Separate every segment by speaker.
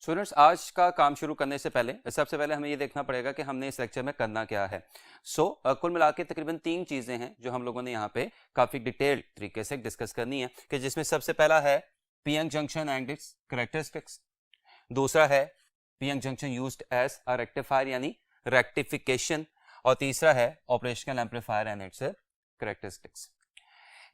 Speaker 1: Students, आज का काम शुरू करने से पहले सबसे पहले हमें ये देखना पड़ेगा कि हमने इस लेक्चर में करना क्या है। कुल मिला के तकरीबन 3 चीज़ें हैं जो हम लोगों ने यहाँ पे काफ़ी डिटेल्ड तरीके से डिस्कस करनी है, कि जिसमें सबसे पहला है P N junction and its characteristics, दूसरा है P N junction used as a rectifier यानी रेक्टिफिकेशन, और तीसरा है operational amplifier and its characteristics.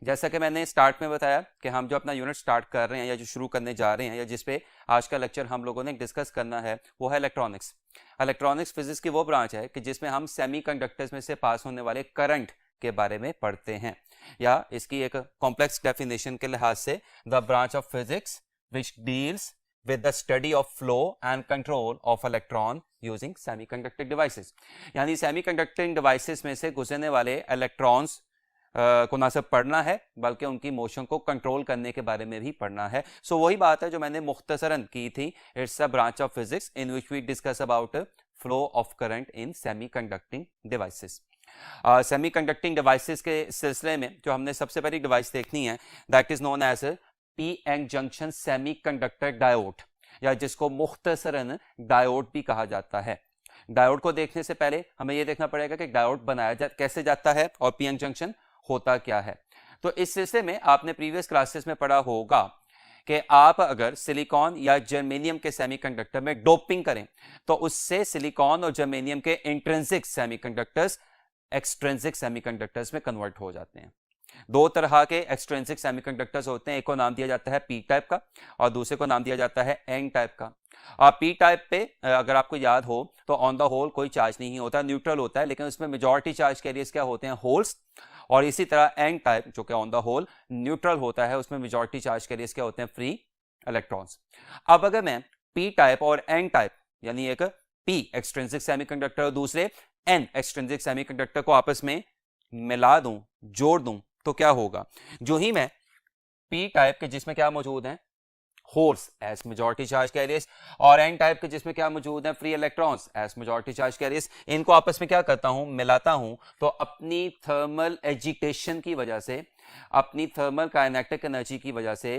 Speaker 1: जैसा कि मैंने स्टार्ट में बताया कि हम जो अपना यूनिट स्टार्ट कर रहे हैं या जो शुरू करने जा रहे हैं या जिस पे आज का लेक्चर हम लोगों ने डिस्कस करना है वो है इलेक्ट्रॉनिक्स। इलेक्ट्रॉनिक्स फिजिक्स की वो ब्रांच है कि जिसमें हम सेमीकंडक्टर्स में से पास होने वाले करंट के बारे में पढ़ते हैं, या इसकी एक कॉम्प्लेक्स डेफिनेशन के लिहाज से the branch of physics which deals with the study of flow and control of electron using semiconductor devices। यानी सेमीकंडक्टिंग डिवाइसेस में से गुजरने वाले इलेक्ट्रॉन्स को ना सिर्फ पढ़ना है बल्कि उनकी मोशन को कंट्रोल करने के बारे में भी पढ़ना है। वही बात है जो मैंने मुख्तसरन की थी, it's a branch of physics in which we discuss about flow of current in semiconducting devices. Semiconducting devices के सिलसिले में जो हमने सबसे पहली डिवाइस देखनी है that is known as P N junction semiconductor diode, या जिसको मुख्तसरन डायोड भी कहा जाता है। डायोड को देखने से पहले हमें यह देखना पड़ेगा कि डायोड बनाया कैसे जाता है और पी-एन जंक्शन होता क्या है। तो इस सिलसिले में आपने प्रीवियस क्लासेस में पढ़ा होगा कि आप अगर सिलिकॉन या जर्मेनियम के सेमीकंडक्टर में डोपिंग करें तो उससे सिलिकॉन और जर्मेनियम के इंट्रिंसिक सेमीकंडक्टर्स एक्सट्रिंसिक सेमीकंडक्टर्स में कन्वर्ट हो जाते हैं। दो तरह के एक्सट्रिंसिक सेमीकंडक्टर्स होते हैं, एक को नाम दिया जाता है पी टाइप का और दूसरे को नाम दिया जाता है एन टाइप का। पी टाइप पे अगर आपको याद हो तो ऑन द होल कोई चार्ज नहीं होता, न्यूट्रल होता है, लेकिन उसमें मेजॉरिटी चार्ज कैरियर्स क्या होते हैं, होल्स। और इसी तरह एन टाइप जो कि ऑन द होल न्यूट्रल होता है, उसमें मेजॉरिटी चार्ज कैरियर्स क्या होते हैं, फ्री इलेक्ट्रॉन्स। अब अगर मैं पी टाइप और एन टाइप यानी एक पी एक्सट्रिंसिक सेमीकंडक्टर और दूसरे एन एक्सट्रिंसिक सेमीकंडक्टर को आपस में मिला दूं, जोड़ दूं, तो क्या होगा। जो ही मैं पी टाइप के जिसमें क्या मौजूद है, holes as majority charge carriers, और एन टाइप के जिसमें क्या मौजूद है, free electrons as majority charge carriers, इनको आपस में क्या करता हूं, मिलाता हूं, तो अपनी थर्मल एजिटेशन की वजह से, अपनी थर्मल काइनेटिक एनर्जी की वजह से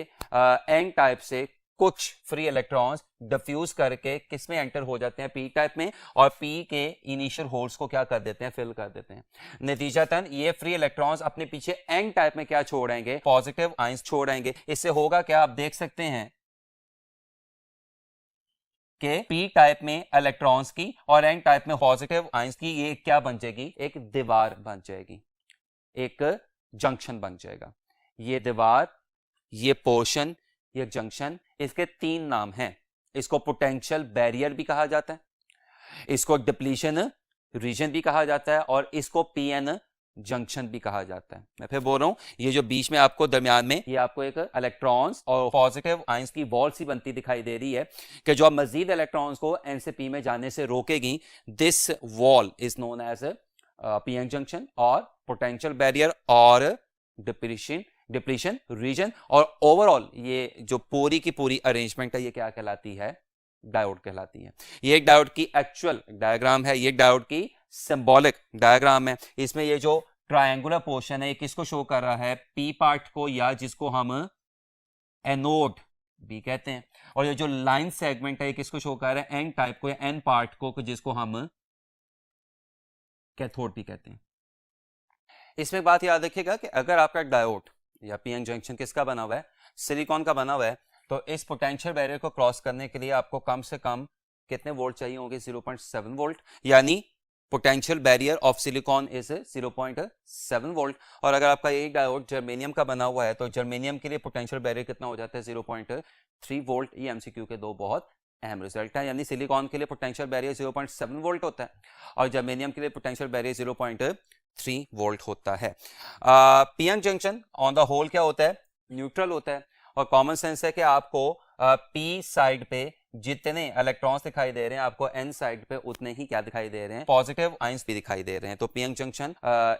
Speaker 1: एन टाइप से कुछ फ्री इलेक्ट्रॉन्स डिफ्यूज करके किस में एंटर हो जाते हैं, पी टाइप में, और पी के इनिशियल होल्स को क्या कर देते हैं, फिल कर देते हैं। नतीजतन ये फ्री इलेक्ट्रॉन्स अपने पीछे एन टाइप में क्या छोड़ेंगे, पॉजिटिव आयंस छोड़ेंगे। इससे होगा क्या, आप देख सकते हैं कि पी टाइप में इलेक्ट्रॉन्स की और एन टाइप में पॉजिटिव आयंस की ये क्या बन जाएगी, एक दीवार बन जाएगी, एक जंक्शन बन जाएगा। ये दीवार, ये पोर्शन, ये जंक्शन, इसके 3 नाम हैं। इसको पोटेंशियल बैरियर भी कहा जाता है, इसको डिप्लीशन रीजन भी कहा जाता है, और इसको पी-एन जंक्शन भी कहा जाता है। मैं फिर बोल रहा हूं, ये जो बीच में आपको दरमियान में ये आपको एक इलेक्ट्रॉन्स और पॉजिटिव आयंस की वॉल सी बनती दिखाई दे रही है कि जो मजीद इलेक्ट्रॉन्स को एन से पी में जाने से रोकेगी। This wall is known as P N junction और पोटेंशियल बैरियर और डिप्लीशन रीजन, और ओवरऑल ये जो पूरी की पूरी अरेंजमेंट है ये क्या कहलाती है, डायोड कहलाती है। ये एक डायोड की एक्चुअल डायग्राम है, ये डायोड की सिंबॉलिक डायग्राम है। इसमें ये जो ट्रायंगुलर पोर्शन है ये किसको शो कर रहा है, पी पार्ट को, या जिसको हम एनोड भी कहते हैं, और ये जो लाइन सेगमेंट है ये किसको शो कर रहा है, एन टाइप को या एन पार्ट को, जिसको हम कैथोड भी कहते हैं। इसमें बात याद रखिएगा कि अगर आपका डायोड या पी-एन जंक्शन किसका बना हुआ है, सिलिकॉन का बना हुआ है, तो इस पोटेंशियल बैरियर को क्रॉस करने के लिए आपको कम से कम कितने वोल्ट चाहिए होंगे, 0.7 वोल्ट, यानी potential barrier of silicon is 0.7 volt. और अगर आपका यही डायोड जर्मेनियम का बना हुआ है तो जर्मेनियम के लिए पोटेंशियल बैरियर कितना हो जाता है, 0.3 वोल्ट। ये एमसीक्यू के 2 बहुत अहम रिजल्ट है, यानी सिलिकॉन के लिए पोटेंशियल बैरियर 0.7 वोल्ट होता है और जर्मेनियम के लिए पोटेंशियल बैरियर 0.3 वोल्ट होता है। P N junction on the whole क्या होता है, न्यूट्रल होता है, और कॉमन सेंस है कि आपको पी साइड पे जितने इलेक्ट्रॉन्स दिखाई दे रहे हैं आपको एन साइड पे उतने ही क्या दिखाई दे रहे हैं, पॉजिटिव आयंस भी दिखाई दे रहे हैं। तो P N junction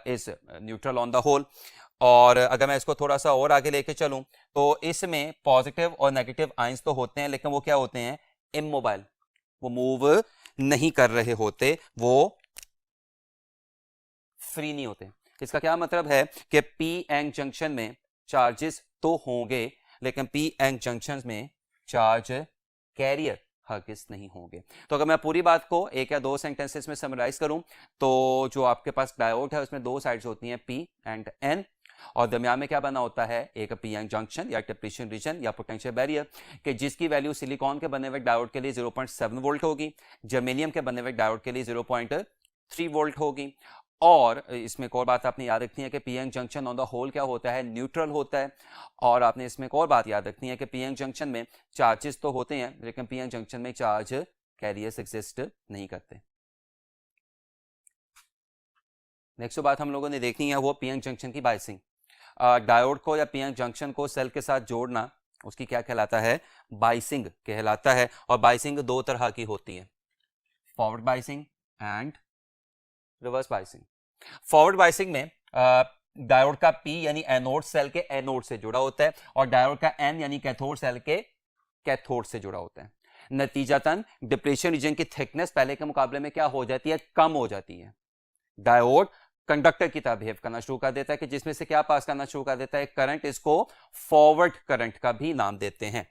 Speaker 1: is neutral on the whole. और अगर मैं इसको थोड़ा सा और आगे लेके चलूं तो इसमें पॉजिटिव और नेगेटिव आयंस तो होते हैं, लेकिन वो क्या होते हैं, इमोबाइल, वो मूव नहीं कर रहे होते, वो फ्री नहीं होते। इसका क्या मतलब है कि पी-एन जंक्शन में चार्जेस तो होंगे, लेकिन पी-एन जंक्शन में चार्ज कैरियर हरगिज़ नहीं होंगे। तो अगर मैं पूरी बात को एक या दो सेंटेंसेस में समराइज करूं तो जो आपके पास डायोड है उसमें दो साइड्स होती हैं P एंड N, और दरमियान में क्या बना होता है, एक पी एन जंक्शन या डिप्लीशन रीजन या पोटेंशियल बैरियर, कि जिसकी वैल्यू सिलिकॉन के बने हुए डायोड के लिए 0.7 वोल्ट होगी, जर्मेनियम के बने हुए डायोड के लिए 0.3 वोल्ट होगी। और इसमें एक और बात आपने याद रखनी है कि P N junction on the whole क्या होता है, न्यूट्रल होता है। और आपने इसमें एक और बात याद रखनी है कि पी एन जंक्शन में चार्जेस तो होते हैं लेकिन पी एन जंक्शन में चार्ज कैरियर्स एग्जिस्ट नहीं करते। नेक्स्ट बात हम लोगों ने देखनी है वो पीएन जंक्शन की बायसिंग। डायोड को या पीएन जंक्शन को सेल के साथ जोड़ना उसकी क्या कहलाता है, बायसिंग कहलाता है। और बायसिंग दो तरह की होती है, forward biasing and reverse biasing. Forward biasing में डायोड का पी यानी एनोड सेल के एनोड से जुड़ा होता है और डायोड का एन यानी कैथोड सेल के कैथोड से जुड़ा होता है। नतीजतन डिप्लीशन रीजन की थिकनेस पहले के मुकाबले में क्या हो जाती है, कम हो जाती है। डायोड कंडक्टर की तरह बिहेव करना शुरू कर देता है कि जिसमें से क्या पास करना शुरू कर देता है, करंट। इसको फॉरवर्ड करंट का भी नाम देते हैं।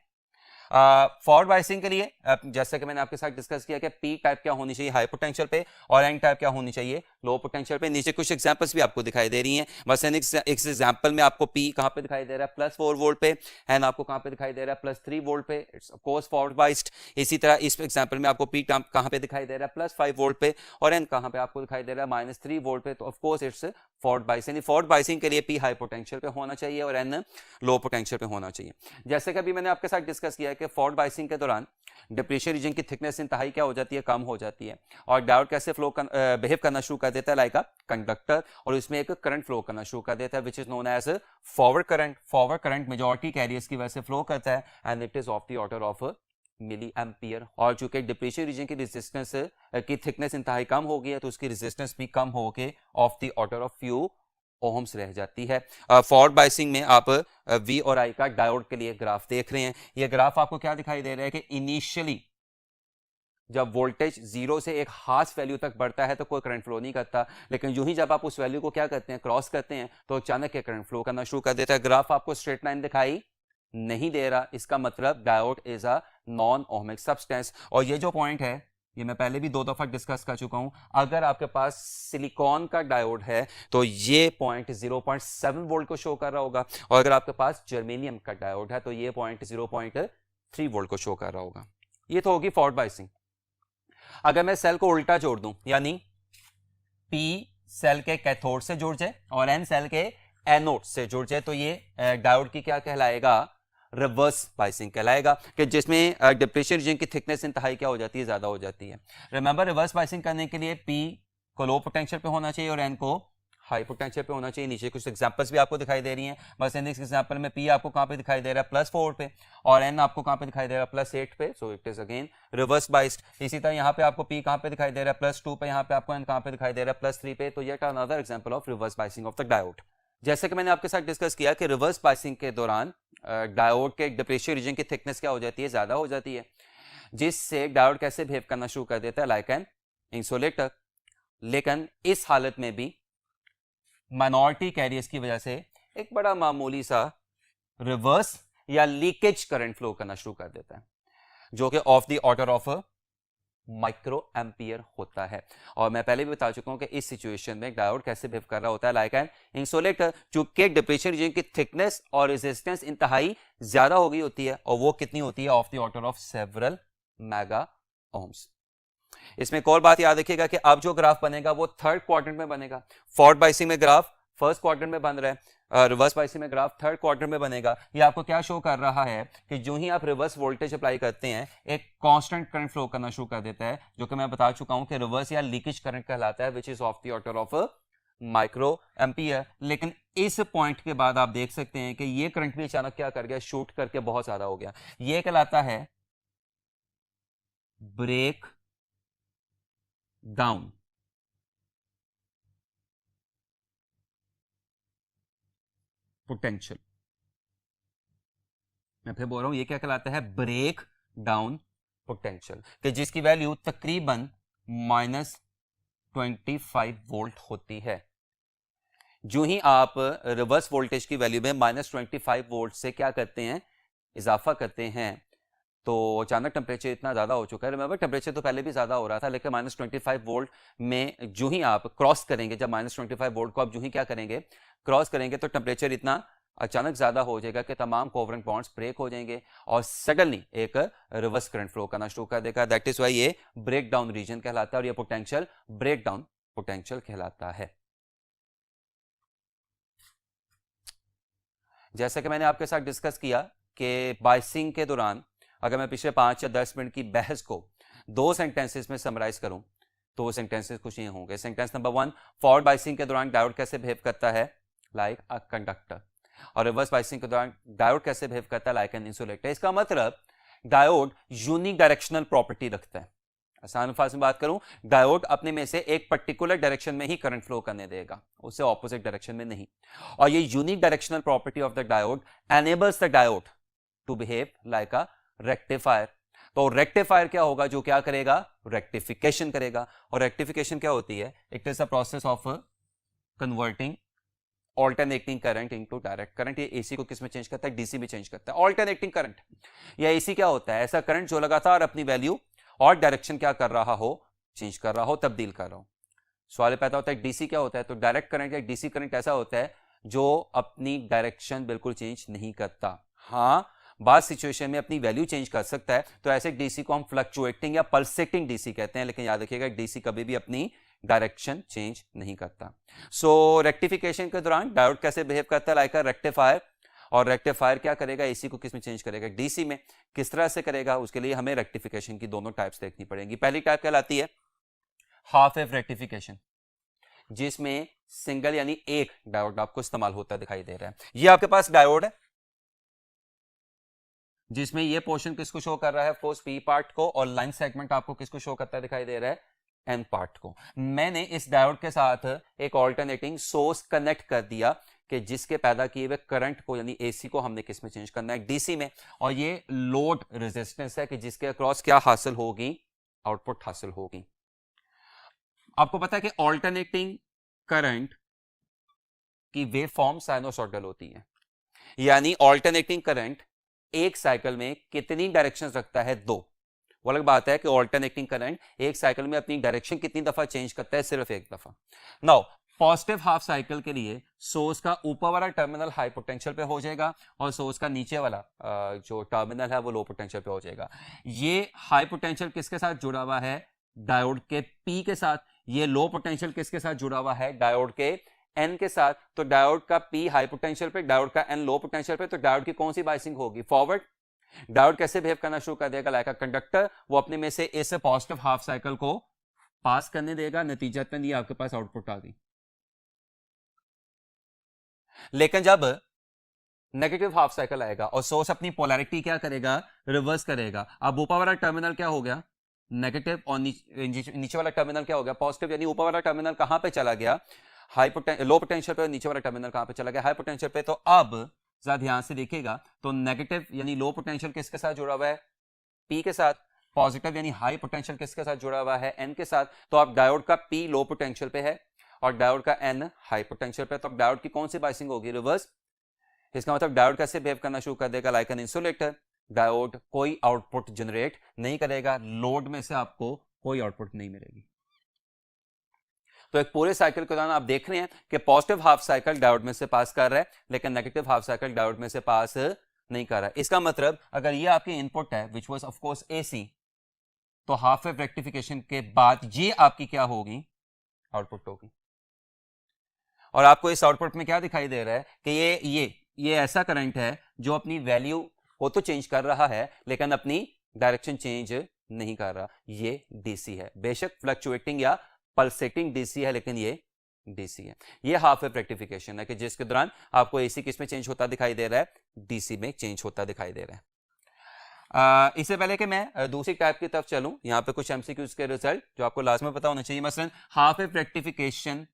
Speaker 1: फॉरवर्ड बायसिंग के लिए जैसे कि मैंने आपके साथ डिस्कस किया कि पी टाइप क्या होनी चाहिए हाई पोटेंशियल पे और एन टाइप क्या होनी चाहिए लो पोटेंशियल पे। नीचे कुछ एग्जांपल्स भी आपको दिखाई दे रही हैं। बस एक एग्जांपल में आपको पी कहां पे दिखाई दे रहा है, +4 वोल्ट पे, एन आपको कहां पे दिखाई दे रहा है, +3 वोल्ट पे। It's of course forward biased. इसी तरह इस एग्जांपल में आपको पी कहां पे दिखाई दे रहा है, +5 वोल्ट पे, और एन कहां पे आपको दिखाई दे रहा है, -3 वोल्ट पे। तो of course it's forward biasing. Forward biasing के लिए पी हाई पोटेंशियल पे होना चाहिए और एन लो पोटेंशियल पे होना चाहिए। जैसे कि अभी मैंने आपके साथ डिस्कस किया है कि फॉरवर्ड बाइसिंग के दौरान डिप्लीशन रीजन की थिकनेस इंतहाई क्या हो जाती है, कम हो जाती है। और डायोड कैसे बिहेव करना शुरू कर देता है, लाइक अ कंडक्टर, और इसमें एक करंट फ्लो करना शुरू कर देता है which is known as forward current. Forward current majority carriers की वजह से फ्लो करता है and it is of the order of milli ampere. और चूंकि डिप्लीशन रीजन की रेजिस्टेंस की थिकनेस इंतहाई कम हो गई है तो उसकी रेजिस्टेंस भी कम होकर of the order of few ohms रह जाती है। फॉरवर्ड बायसिंग में आप वी और आई का डायोड के लिए ग्राफ देख रहे हैं। यह ग्राफ आपको क्या दिखाई दे रहा है कि इनिशियली जब वोल्टेज 0 से एक खास वैल्यू तक बढ़ता है तो कोई करंट फ्लो नहीं करता, लेकिन यूं ही जब आप उस वैल्यू को क्या करते हैं, क्रॉस करते हैं, तो अचानक ये करंट फ्लो करना शुरू कर देता है। ग्राफ आपको स्ट्रेट लाइन दिखाई नहीं दे रहा, इसका मतलब diode is a non ohmic substance. और ये जो पॉइंट है ये मैं पहले भी 2 दफा डिस्कस कर चुका हूं। अगर आपके पास सिलिकॉन का डायोड है तो ये पॉइंट 0.7 वोल्ट को शो कर रहा होगा, और अगर आपके पास जर्मेनियम का डायोड है तो ये पॉइंट 0.3 वोल्ट को शो कर रहा होगा। ये तो होगी फॉरवर्ड बायसिंग। अगर मैं सेल को उल्टा जोड़ दूं, यानी P सेल के कैथोड से जुड़ जाए और N सेल के एनोड से जुड़ जाए, तो ये डायोड की क्या कहलाएगा, रिवर्स बायसिंग कहलाएगा, कि जिसमें डिप्लीशन रीजन की थिकनेस इंतहाई क्या हो जाती है, ज्यादा हो जाती है। रिमेंबर, रिवर्स बायसिंग करने के लिए P को लो पोटेंशियल पे होना चाहिए और N को हाई पोटेंशियल पे होना चाहिए। नीचे कुछ एग्जांपल्स भी आपको दिखाई दे रही हैं। बस इन एग्जांपल में P आपको कहां पे दिखाई दे रहा है, +4 पे, और N आपको कहां पे दिखाई दे रहा है, +8 पे। So it is again reverse biased. इसी तरह यहाँ पे आपको P कहां पे दिखाई दे रहा है, +2 पे, यहाँ पे आपको N कहां पे दिखाई दे रहा है, +3 पे। तो yet another example of reverse biasing of the diode. जैसे कि मैंने आपके साथ डिस्कस किया कि रिवर्स बायसिंग के दौरान डायोड के डिप्लीशन रीजन की थिकनेस क्या हो जाती है, ज्यादा हो जाती है, जिससे डायोड कैसे बिहेव करना शुरू कर देता है, लाइक एन इंसुलेटर। लेकिन इस हालत में भी माइनॉरिटी कैरियर्स की वजह से एक बड़ा मामूली सा रिवर्स या लीकेज करंट फ्लो करना शुरू कर देता है, जो कि of the order of micro ampere होता है। और मैं पहले भी बता चुका हूं कि इस सिचुएशन में डायोड कैसे बिहेव कर रहा होता है, लाइक एन इंसुलेटर। चूंकि डिप्लीशन रीजन की थिकनेस और रेजिस्टेंस इंतहाई ज्यादा हो गई होती है, और वो कितनी होती है, of the order of several mega ohms. इसमें एक और बात याद रखिएगा कि अब जो ग्राफ बनेगा वो थर्ड क्वाड्रेंट में बनेगा। फॉरवर्ड बायसिंग में ग्राफ फर्स्ट क्वाड्रेंट में बन रहा है, रिवर्स बायसिंग में ग्राफ थर्ड क्वार्टर में बनेगा। ये आपको क्या शो कर रहा है कि जो ही आप रिवर्स वोल्टेज अप्लाई करते हैं एक कांस्टेंट करंट फ्लो करना शुरू कर देता है, जो कि मैं बता चुका हूं कि रिवर्स या लीकेज करंट कहलाता है, which is of the order of micro ampere. लेकिन इस पॉइंट के बाद आप देख सकते हैं कि ये करंट भी अचानक क्या कर गया, शूट करके बहुत ज्यादा हो गया। ये कहलाता है ब्रेक डाउन। पोटेंशियल, मैं फिर बोल रहा हूं, ये क्या कहलाता है, ब्रेक डाउन पोटेंशियल, कि जिसकी वैल्यू तकरीबन -25 वोल्ट होती है। जो ही आप रिवर्स वोल्टेज की वैल्यू में -25 वोल्ट से क्या करते हैं, इजाफा करते हैं, तो अचानक टेम्परेचर इतना ज़्यादा हो चुका है। रिमेंबर टेम्परेचर तो पहले भी ज़्यादा हो रहा था, लेकिन -25 वोल्ट में जो ही आप क्रॉस करेंगे, जब -25 वोल्ट को आप जो ही क्या करेंगे, क्रॉस करेंगे, तो टेम्परेचर इतना अचानक ज़्यादा हो जाएगा कि तमाम कोवलेंट बॉन्ड्स ब्रेक हो जाएंगे और सडनली एक रिवर्स करंट फ्लो करना शुरू कर देगा। दैट इज वाई ये ब्रेक डाउन रीजन कहलाता है और ये पोटेंशियल ब्रेक डाउन पोटेंशियल कहलाता है। जैसा कि मैंने आपके साथ डिस्कस किया कि बाइसिंग के दौरान अगर मैं पिछले 5 या 10 मिनट की बहस को 2 सेंटेंसेस में समराइज करूं तो वो सेंटेंसेस कुछ ये होंगे। सेंटेंस नंबर 1, फॉरवर्ड बाइसिंग के दौरान डायोड कैसे बिहेव करता है, लाइक अ कंडक्टर। और रिवर्स बाइसिंग के दौरान डायोड कैसे बिहेव करता है, लाइक एन इंसुलेटर। इसका मतलब डायोड यूनिक डायरेक्शनल प्रॉपर्टी रखता है। आसान अल्फाज में बात करूं, डायोड अपने में से एक पर्टिकुलर डायरेक्शन में ही करंट फ्लो करने देगा, उससे ऑपोजिट डायरेक्शन में नहीं। और ये unique directional property of the diode enables the diode two behave like a rectifier. तो रेक्टिफायर क्या होगा, जो क्या करेगा, रेक्टिफिकेशन करेगा। और रेक्टिफिकेशन क्या होती है, it is a process of converting alternating current into direct current. ये एसी को किस में चेंज करता है, डीसी में चेंज करता है। ऑल्टरनेटिंग करंट या एसी क्या होता है, ऐसा करंट जो लगातार अपनी वैल्यू और डायरेक्शन क्या कर रहा हो, चेंज कर रहा हो, तब्दील कर रहा हो। सवाल पैदा होता है डीसी क्या होता है, तो डायरेक्ट करंट या डीसी करंट ऐसा होता है जो अपनी डायरेक्शन बिल्कुल चेंज नहीं करता। हाँ, बाद सिचुएशन में अपनी वैल्यू चेंज कर सकता है, तो ऐसे डीसी को हम फ्लक्चुएटिंग या पल्सेटिंग डीसी कहते हैं। लेकिन याद रखिएगा डीसी कभी भी अपनी डायरेक्शन चेंज नहीं करता। सो रेक्टिफिकेशन के दौरान डायोड कैसे बिहेव करता है, लाइक अ रेक्टिफायर। और रेक्टिफायर क्या करेगा, एसी को किस में चेंज करेगा, डीसी में। किस तरह से करेगा, उसके लिए हमें रेक्टिफिकेशन की दोनों टाइप्स देखनी पड़ेंगी। पहली टाइप कहलाती है हाफ वेव रेक्टिफिकेशन, जिसमें सिंगल यानी एक डायोड आपको इस्तेमाल होता दिखाई दे रहा है। ये आपके पास डायोड है जिसमें ये पोर्शन किसको शो कर रहा है, फोर्स पी पार्ट को, और लाइन सेगमेंट आपको किसको शो करता दिखाई दे रहा है, एन पार्ट को। मैंने इस डायोड के साथ एक ऑल्टरनेटिंग सोर्स कनेक्ट कर दिया कि जिसके पैदा किए हुए करंट को यानी एसी को हमने किस में चेंज करना है, डीसी में। और ये लोड रेजिस्टेंस है कि जिसके अक्रॉस क्या हासिल होगी, आउटपुट हासिल होगी। आपको पता है कि ऑल्टरनेटिंग करंट की वेव फॉर्म साइनोसॉइडल होती है, यानी ऑल्टरनेटिंग करंट एक साइकिल में कितनी डायरेक्शन रखता है, 2। वो अलग बात है कि ऑल्टरनेटिंग करंट एक साइकिल में अपनी डायरेक्शन कितनी दफा चेंज करता है, सिर्फ एक दफा। नाउ पॉजिटिव हाफ साइकिल के लिए सोर्स का ऊपर वाला टर्मिनल हाई पोटेंशियल पे हो जाएगा और सोर्स का नीचे वाला जो टर्मिनल है वो लो पोटेंशियल पे हो जाएगा। ये हाई पोटेंशियल किसके साथ जुड़ा हुआ है, डायोड के पी के साथ। ये लो पोटेंशियल किसके साथ जुड़ा हुआ है, डायोड के एन के साथ। तो डायोड का पी हाई पोटेंशियल पे, डायोड का एन लो पोटेंशियल पे, तो डायोड की कौन सी बाइसिंग होगी, फॉरवर्ड। डायोड कैसे बिहेव करना शुरू कर देगा, लाइक अ कंडक्टर। वो अपने में से इस पॉजिटिव हाफ साइकिल को पास करने देगा, नतीजतन ये आपके पास आउटपुट आ गई। लेकिन जब नेगेटिव हाफ साइकिल आएगा और सोर्स अपनी पोलैरिटी क्या करेगा, रिवर्स करेगा। अब ऊपर वाला टर्मिनल क्या हो गया, नेगेटिव, और नीचे वाला टर्मिनल क्या हो गया, पॉजिटिव। यानी ऊपर वाला टर्मिनल कहां पे चला गया, लो पोटेंशियल पे, और नीचे वाला टर्मिनल कहां पे चला गया, हाई पोटेंशियल पे। तो अब जरा ध्यान से देखिएगा, तो नेगेटिव यानी लो पोटेंशियल किसके साथ जुड़ा हुआ है, पी के साथ। पॉजिटिव यानी हाई पोटेंशियल किसके साथ जुड़ा हुआ है, एन के साथ। तो अब डायोड का पी लो पोटेंशियल पे है और डायोड का एन हाई पोटेंशियल पे, तो अब डायोड की कौन सी बाइसिंग होगी, रिवर्स। इसका मतलब डायोड कैसे बिहेव करना शुरू कर देगा, लाइक एन इंसुलेटर। डायोड कोई आउटपुट जनरेट नहीं करेगा, लोड में से आपको कोई आउटपुट नहीं मिलेगी। तो एक पूरे साइकिल के दौरान आप देख रहे हैं कि पॉजिटिव हाफ साइकिल डायोड में से पास कर रहा है, लेकिन नेगेटिव हाफ साइकिल डायोड में से पास नहीं कर रहा है। इसका मतलब अगर ये आपकी इनपुट है which was of course AC, तो हाफ वेव रेक्टिफिकेशन के बाद ये आपकी क्या होगी, आउटपुट होगी। और आपको इस आउटपुट में क्या दिखाई दे रहा है कि ये ऐसा करंट है जो अपनी वैल्यू को तो चेंज कर रहा है लेकिन अपनी डायरेक्शन चेंज नहीं कर रहा। ये डीसी है, बेशक फ्लक्चुएटिंग या पल्सेटिंग डीसी है, लेकिन ये डीसी है। ये हाफ वेव रेक्टिफिकेशन है कि जिसके दौरान आपको एसी किस में चेंज होता दिखाई दे रहा है, डीसी में चेंज होता दिखाई दे रहा है। इससे पहले कि मैं दूसरी टाइप की तरफ चलूं, यहां पे कुछ एमसीक्यूज के रिजल्ट जो आपको लाजमी पता होना चाहिए। मसलन हाफ वेव रेक्टिफिकेशन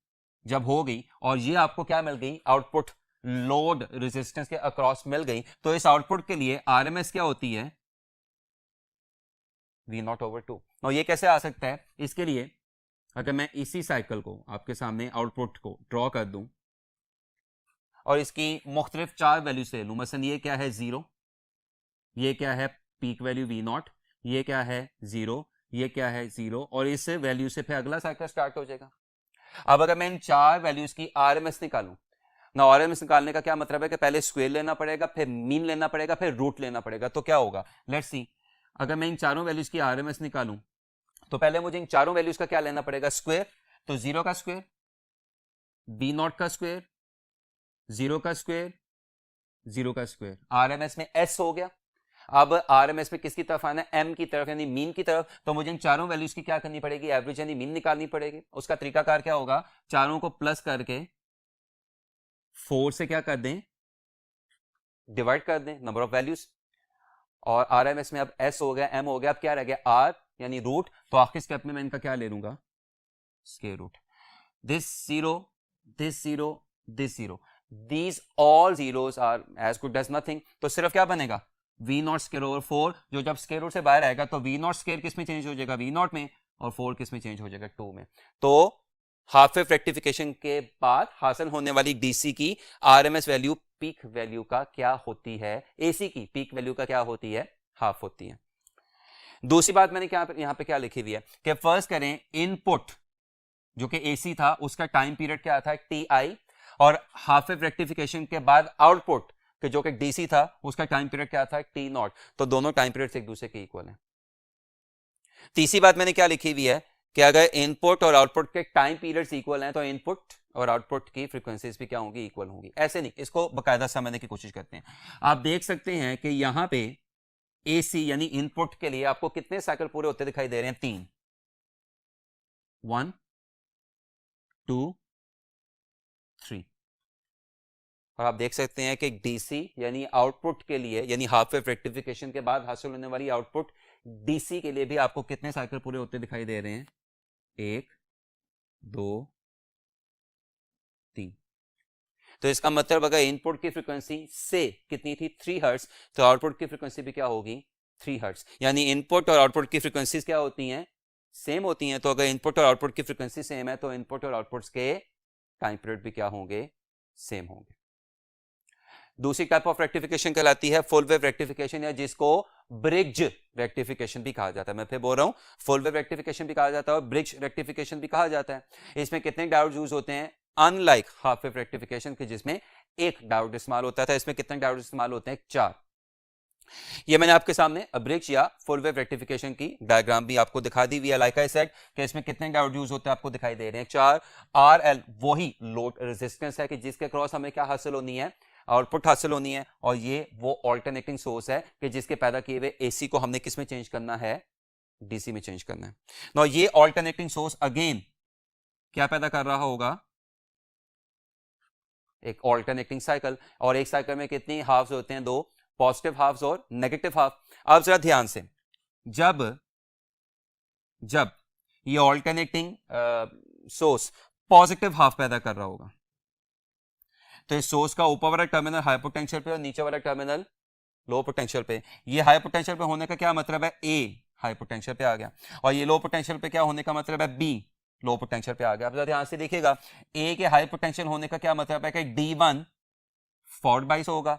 Speaker 1: जब हो गई और ये आपको क्या मिल गई, आउटपुट लोड रेजिस्टेंस के अक्रॉस मिल गई, तो इस आउटपुट के लिए आरएमएस क्या होती है, V0/2। और ये कैसे आ सकता है, इसके लिए अगर मैं इसी साइकिल को आपके सामने आउटपुट को ड्रॉ कर दूं और इसकी मुख्तलिफ 4 वैल्यू से लूं, मसलन ये क्या है 0, ये क्या है पीक वैल्यू वी नॉट, ये क्या है 0, ये क्या है 0, और इस वैल्यू से फिर अगला साइकिल स्टार्ट हो जाएगा। अब अगर मैं इन 4 वैल्यूज की आरएमएस निकालूं ना, आरएमएस निकालने का क्या मतलब है कि पहले स्क्वायर लेना पड़ेगा, फिर मीन लेना पड़ेगा, फिर रूट लेना पड़ेगा। तो क्या होगा, लेट्स सी, अगर मैं इन चारों वैल्यूज की आरएमएस निकालूं तो पहले मुझे इन चारों वैल्यूज का क्या लेना पड़ेगा, स्क्वायर। तो 0 का स्क्वायर, बी नॉट का स्क्वायर, 0 का स्क्वायर, 0 का स्क्वायर, आरएमएस में एस हो गया। अब आरएमएस में किसकी तरफ आना है, एम की तरफ, यानी मीन की तरफ। तो मुझे इन चारों वैल्यूज की क्या करनी पड़ेगी, एवरेज यानी मीन निकालनी पड़ेगी। उसका तरीकाकार क्या होगा, चारों को प्लस करके 4 से क्या कर दें, डिवाइड कर दें नंबर ऑफ वैल्यूज, और आरएमएस में अब एस हो गया, एम हो गया, अब क्या रह गया आर यानी रूट। तो आखिरी स्टेप में मैं इनका क्या ले लूंगा, square root. This 0, this 0, this 0, these all zeros are as good as nothing। तो सिर्फ क्या बनेगा, v नॉट स्क्वायर ओवर 4, जो जब स्क्वायर रूट से बाहर आएगा तो v नॉट स्क्वायर किस में चेंज हो जाएगा, v नॉट में, और 4 किस में चेंज हो जाएगा, 2 में। तो हाफ वेव रेक्टिफिकेशन के बाद हासिल होने वाली डीसी की आरएमएस वैल्यू पीक वैल्यू का क्या होती है, एसी की पीक वैल्यू का क्या होती है, हाफ होती है। दूसरी बात मैंने क्या यहां पे क्या लिखी हुई है कि फर्स्ट करें इनपुट जो कि एसी था उसका टाइम पीरियड क्या था, टी आई, और हाफ वेव रेक्टिफिकेशन के बाद आउटपुट के जो कि डीसी था उसका टाइम पीरियड क्या था, टी नॉट। तो दोनों टाइम पीरियड एक दूसरे के इक्वल हैं। तीसरी बात मैंने क्या लिखी हुई है कि अगर इनपुट और आउटपुट के टाइम पीरियड्स इक्वल हैं तो इनपुट और आउटपुट की फ्रीक्वेंसीज भी क्या होंगी, इक्वल होंगी। ऐसे नहीं, इसको बकायदा समझने की कोशिश करते हैं। आप देख सकते हैं कि यहां पे एसी यानी इनपुट के लिए आपको कितने साइकिल पूरे होते दिखाई दे रहे हैं, 3, 1 2 3। और आप देख सकते हैं कि डीसी यानी आउटपुट के लिए, यानी हाफ वेव रेक्टिफिकेशन के बाद हासिल होने वाली आउटपुट डीसी के लिए भी आपको कितने साइकिल पूरे होते दिखाई दे रहे हैं, 1 2 3। तो इसका मतलब अगर इनपुट की फ्रीक्वेंसी से कितनी थी, 3 हर्ट्ज, तो आउटपुट की फ्रीक्वेंसी भी क्या होगी, 3 हर्ट्ज। यानी इनपुट और आउटपुट की फ्रीक्वेंसीज क्या होती हैं, सेम होती हैं। तो अगर इनपुट और आउटपुट की फ्रीक्वेंसी सेम है तो इनपुट और आउटपुट के टाइम पीरियड भी क्या होंगे, सेम होंगे। दूसरी टाइप ऑफ रेक्टिफिकेशन कहलाती है फुल वेव रेक्टिफिकेशन, या जिसको ब्रिज रेक्टिफिकेशन भी कहा जाता है। मैं फिर बोल रहा हूं, फुल वेव रेक्टिफिकेशन भी कहा जाता है और ब्रिज रेक्टिफिकेशन भी कहा जाता है। इसमें कितने डायोड यूज होते हैं, अनलाइक हाफ वेव रेक्टिफिकेशन के जिसमें एक डायोड इस्तेमाल होता था, इसमें कितने डायोड इस्तेमाल होते हैं, 4। ये मैंने आपके सामने ब्रिज या फुल वेव रेक्टिफिकेशन की डायग्राम भी आपको दिखा दी हुई है। लाइक आई सेड कि इसमें कितने डायोड यूज होते हैं आपको दिखाई दे रहे हैं, 4। आरएल वही लोड रेजिस्टेंस है कि जिसके क्रॉस हमें क्या हासिल होनी है, आउटपुट हासिल होनी है। और ये वो ऑल्टरनेटिंग सोर्स है कि जिसके पैदा किए हुए एसी को हमने किस में चेंज करना है, डीसी में चेंज करना है। नो ये ऑल्टरनेटिंग सोर्स अगेन क्या पैदा कर रहा होगा, एक ऑल्टरनेटिंग साइकिल। और एक साइकिल में कितनी हाफ्स होते हैं, 2, पॉजिटिव हाफ्स और नेगेटिव हाफ। अब जरा ध्यान से, जब जब ये ऑल्टरनेटिंग सोर्स पॉजिटिव हाफ पैदा कर रहा होगा तो इस सोर्स का ऊपर वाला टर्मिनल हाई पोटेंशियल पे और नीचे वाला टर्मिनल लो पोटेंशियल पे। ये हाई पोटेंशियल पे होने का क्या मतलब है, ए हाई पोटेंशियल पे आ गया, और ये लो पोटेंशियल पे क्या होने का मतलब है, बी लो पोटेंशियल पे आ गया। अब जरा ध्यान से देखिएगा, ए के हाई पोटेंशियल होने का क्या मतलब है कि D1 फॉरवर्ड बाइस होगा,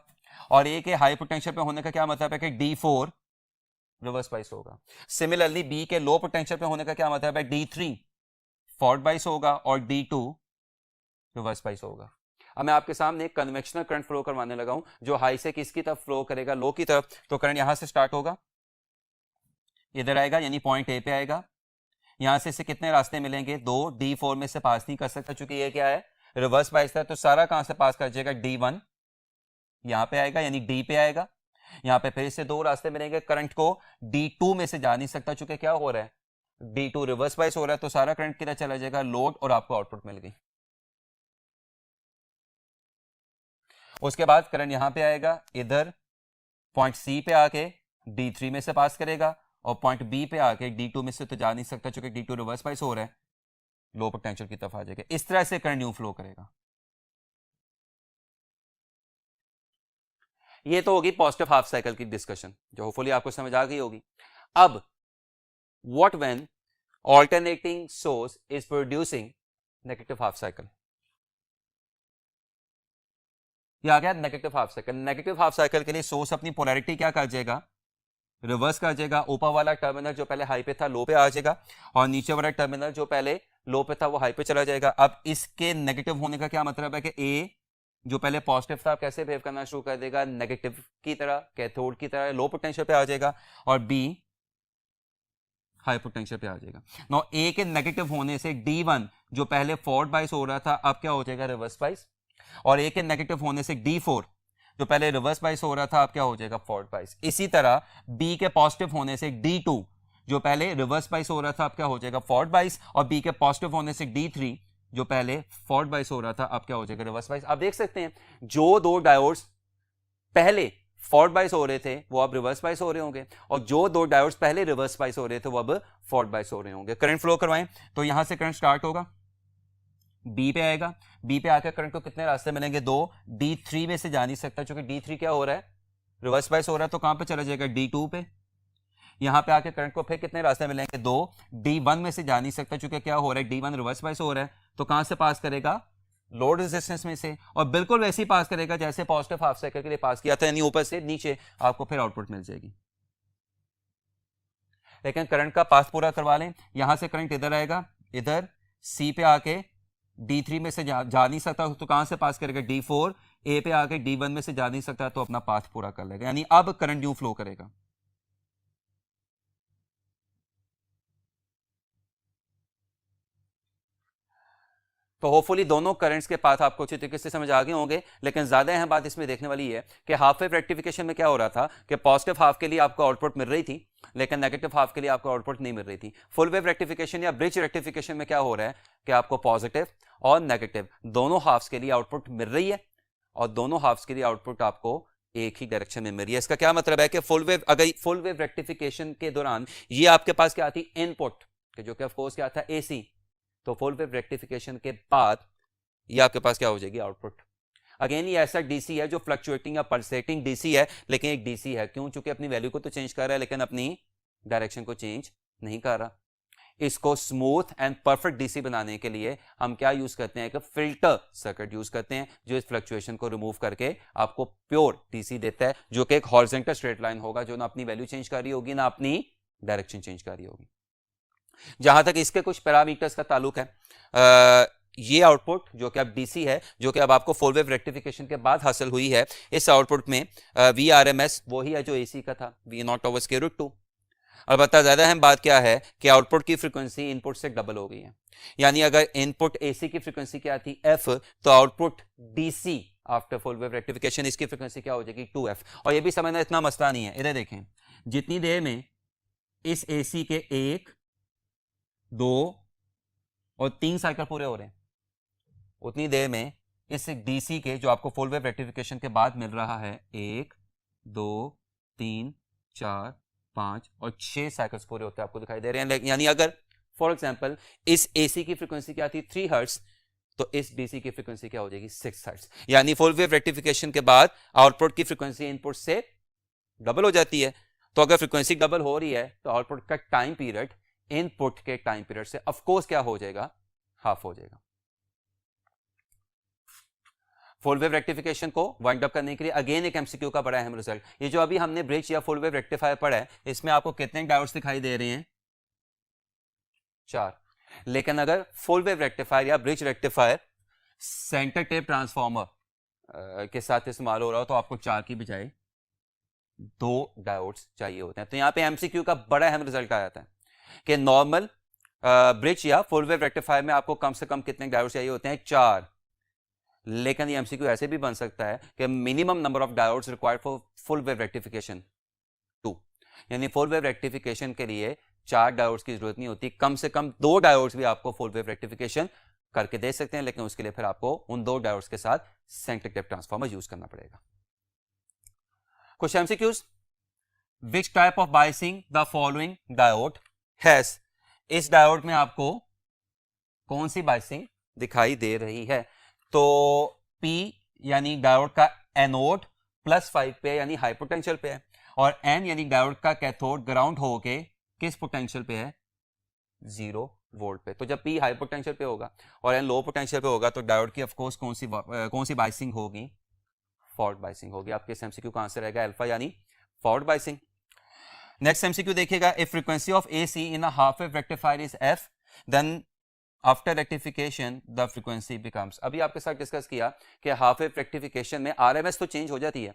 Speaker 1: और ए के हाई पोटेंशियल पे होने का क्या मतलब है कि D4 रिवर्स बाइस होगा। सिमिलरली बी के लो पोटेंशियल पे होने का क्या मतलब है, D3 फॉरवर्ड बाइस होगा और D2 रिवर्स बाइस होगा। अब मैं आपके सामने एक कन्वेंशनल करंट फ्लो करवाने लगा हूं जो हाई से किसकी तरफ फ्लो करेगा, लो की तरफ। तो करंट यहां से स्टार्ट होगा, इधर आएगा यानी पॉइंट ए पे आएगा। यहां से इसे कितने रास्ते मिलेंगे, 2। D4 में से पास नहीं कर सकता क्योंकि ये क्या है, रिवर्स बाइस है। तो सारा कहां से पास कर जाएगा, D1 यहां पे आएगा यानी D पे आएगा। यहां पे फिर इससे 2 रास्ते मिलेंगे, करंट को D2 में से जा नहीं सकता चूंकि क्या हो रहा है, D2 रिवर्स बाइस हो रहा है। तो सारा करंट किधर चला जाएगा, लोड, और आपको आउटपुट मिल गई। उसके बाद करंट यहां पे आएगा, इधर पॉइंट सी पे आके D3 में से पास करेगा, और पॉइंट बी पे आके D2 में से तो जा नहीं सकता क्योंकि D2 रिवर्स बाइस हो रहा है, लो पोटेंशियल की तरफ आ जाएगा। इस तरह से करंट न्यू फ्लो करेगा। ये तो होगी पॉजिटिव हाफ साइकिल की डिस्कशन जो होपफुली आपको समझ आ गई होगी। अब what when alternating source is producing negative half cycle, ये आ गया negative half cycle. Negative half cycle के लिए सोर्स अपनी पोलैरिटी क्या कर जाएगा, रिवर्स कर जाएगा, ऊपर वाला टर्मिनल जो पहले हाई पे था लो पे आ जाएगा, और नीचे वाला टर्मिनल जो पहले लो पे था वो हाई पे चला जाएगा। अब इसके नेगेटिव होने का क्या मतलब है कि ए जो पहले पॉजिटिव था कैसे बिहेव करना शुरू कर देगा, नेगेटिव की तरह, कैथोड की तरह लो पोटेंशियल पे आ जाएगा, और बी हाई पोटेंशियल पे आ जाएगा। नो ए के नेगेटिव होने से D1 जो पहले फॉरवर्ड बाइस हो रहा था अब क्या हो जाएगा, रिवर्स बाइस, और ए के नेगेटिव होने से D4 जो पहले रिवर्स बाइस हो रहा था अब क्या हो जाएगा, फॉरवर्ड बाइस। इसी तरह बी के पॉजिटिव होने से D2 जो पहले रिवर्स बाइस हो रहा था अब क्या हो जाएगा, फॉरवर्ड बाइस, और बी के पॉजिटिव होने से D3 जो पहले फॉरवर्ड बाइस हो रहा था अब क्या हो जाएगा, रिवर्स बाइस। आप देख सकते हैं जो दो डायोड्स पहले फॉरवर्ड बाइस हो रहे थे वो अब रिवर्स बाइस हो रहे होंगे, और जो दो डायोड्स पहले रिवर्स बाइस हो रहे थे वो अब फॉरवर्ड बाइस हो रहे होंगे। करंट फ्लो करवाएं तो यहां से करंट स्टार्ट होगा, बी पे आएगा, बी पे आकर करंट को कितने रास्ते मिलेंगे, दो। D3 में से जा नहीं सकता क्योंकि D3 क्या हो रहा है, रिवर्स बाइस हो रहा है, तो कहां पे चला जाएगा, D2 पे। यहां पे आके करंट को फिर कितने रास्ते मिलेंगे, दो। D1 में से जा नहीं सकता क्योंकि क्या हो रहा है, D1 रिवर्स बाइस हो रहा है, तो कहां से पास करेगा, लोड रेजिस्टेंस में से, और बिल्कुल वैसे ही पास करेगा जैसे पॉजिटिव हाफ साइकिल के लिए पास किया था, यानी ऊपर से नीचे आपको फिर आउटपुट मिल जाएगी। लेकिन करंट का पास पूरा करवा लें, यहां से करंट इधर आएगा, इधर सी पे आके D3 में से जा नहीं सकता तो कहां से पास करेगा, D4, ए पे आके D1 में से जा नहीं सकता तो अपना पाथ पूरा कर लेगा, यानी अब करंट यूं फ्लो करेगा। तो होपफुली दोनों करंट्स के पाथ आपको अच्छी तरीके से समझ आ गए होंगे। लेकिन ज्यादा अहम बात इसमें देखने वाली है कि हाफ वेव रेक्टिफिकेशन में क्या हो रहा था कि पॉजिटिव हाफ के लिए आपको आउटपुट मिल रही थी लेकिन नेगेटिव हाफ के लिए आपको आउटपुट नहीं मिल रही थी। फुल वेव रेक्टिफिकेशन या ब्रिज रेक्टिफिकेशन में क्या हो रहा है कि आपको पॉजिटिव और नेगेटिव दोनों हाफ्स के लिए आउटपुट मिल रही है, और दोनों हाफ्स के लिए आउटपुट आपको एक ही डायरेक्शन में मिल रही है। इसका क्या मतलब है कि फुल वेव, अगर फुल वेव रेक्टिफिकेशन के दौरान ये आपके पास क्या आती, इनपुट, जो कि ऑफ कोर्स क्या था, एसी, तो फुल वेव रेक्टिफिकेशन के बाद ये आपके पास क्या हो जाएगी, आउटपुट। अगेन ये ऐसा डीसी है जो फ्लक्चुएटिंग या पल्सेटिंग डीसी है, लेकिन एक डीसी है, क्यों, चूंकि अपनी वैल्यू को तो चेंज कर रहा है लेकिन अपनी डायरेक्शन को चेंज नहीं कर रहा। इसको स्मूथ एंड परफेक्ट डीसी बनाने के लिए हम क्या यूज करते हैं, कि फिल्टर सर्किट यूज करते हैं जो इस फ्लक्चुएशन को रिमूव करके आपको प्योर डीसी देता है, जो कि एक हॉरिजॉन्टल स्ट्रेट लाइन होगा, जो ना अपनी वैल्यू चेंज कर रही होगी ना अपनी डायरेक्शन चेंज कर रही होगी। जहां तक इसके कुछ पैरामीटर्स का ताल्लुक है, ये आउटपुट जो कि अब डीसी है, जो कि अब आपको फुल वेव रेक्टिफिकेशन के बाद हासिल हुई है, इस आउटपुट में VRMS वही है जो AC का था, V0/√2। अलबत्ता ज्यादा अहम बात क्या है कि आउटपुट की फ्रीक्वेंसी इनपुट से डबल हो गई है, यानी अगर इनपुट AC की फ्रीक्वेंसी क्या थी, F, तो output DC after full wave rectification इसकी फ्रीक्वेंसी क्या हो जाएगी, 2F। और ये भी समझना इतना मसला नहीं है, इधर देखें, जितनी देर में इस AC के 1, 2 और 3 साइकिल पूरे हो रहे हैं उतनी देर में इस डीसी के जो आपको फुल वेव रेक्टिफिकेशन के बाद मिल रहा है 1, 2, 3, 4, 5 और 6 साइकिल्स पूरे होते हैं आपको दिखाई दे रहे हैं। यानी अगर फॉर एग्जांपल इस एसी की फ्रीक्वेंसी क्या थी, 3 हर्ट्ज, तो इस डीसी की फ्रीक्वेंसी क्या हो जाएगी, 6 हर्ट्ज। यानी फुल वेव रेक्टिफिकेशन के बाद आउटपुट की फ्रीक्वेंसी इनपुट से डबल हो जाती है। तो अगर फ्रीक्वेंसी डबल हो रही है तो आउटपुट का टाइम पीरियड इनपुट के टाइम पीरियड से ऑफ कोर्स क्या हो जाएगा, हाफ हो जाएगा। फुल वेव रेक्टिफिकेशन को वाइंड अप करने के लिए अगेन एक एमसीक्यू का बड़ा अहम रिजल्ट, ये जो अभी हमने ब्रिज या फुल वेव रेक्टिफायर पढ़ा है, इसमें आपको कितने डायोड्स दिखाई दे रहे हैं, 4। लेकिन अगर फुल वेव रेक्टिफायर या bridge rectifier centre tap transformer के साथ इस्तेमाल हो रहा हो तो आपको 4 की बजाय 2 डायोड्स चाहिए होते हैं। तो यहां पे एमसीक्यू का बड़ा अहम रिजल्ट आ जाता है कि नॉर्मल ब्रिज या फुल वेव रेक्टिफायर में आपको कम से कम कितने डायोड्स चाहिए होते हैं, 4। लेकिन ये एमसीक्यू ऐसे भी बन सकता है कि minimum number of diodes required for full wave rectification 2, यानी फुल वेव रेक्टिफिकेशन के लिए 4 डायोड्स की जरूरत नहीं होती, कम से कम 2 डायोड्स भी आपको फुल वेव रेक्टिफिकेशन करके दे सकते हैं, लेकिन उसके लिए फिर आपको उन 2 डायोड्स के साथ सेंटर टेप ट्रांसफार्मर यूज करना पड़ेगा। कुछ MCQs, which type of biasing the following diode has, इस डायोड में आपको कौन सी बायसिंग दिखाई दे रही है, तो P यानी डायोड का एनोड +5 पे यानी हाई पोटेंशियल पे है, और N यानी डायोड का कैथोड ग्राउंड होके किस पोटेंशियल पे है, 0 वोल्ट पे। तो जब P हाई पोटेंशियल पे होगा और N लो पोटेंशियल पे होगा तो डायोड की ऑफ कोर्स कौन सी बाइसिंग होगी, फॉरवर्ड बाइसिंग होगी। आपके एमसीक्यू का आंसर रहेगा अल्फा यानी फॉरवर्ड बाइसिंग। नेक्स्ट एमसीक्यू देखिएगा, if frequency of AC in a half wave rectifier is F, then after rectification the frequency becomes. अभी आपके साथ डिस्कस किया कि हाफ वेव रेक्टिफिकेशन में आरएमएस तो चेंज हो जाती है,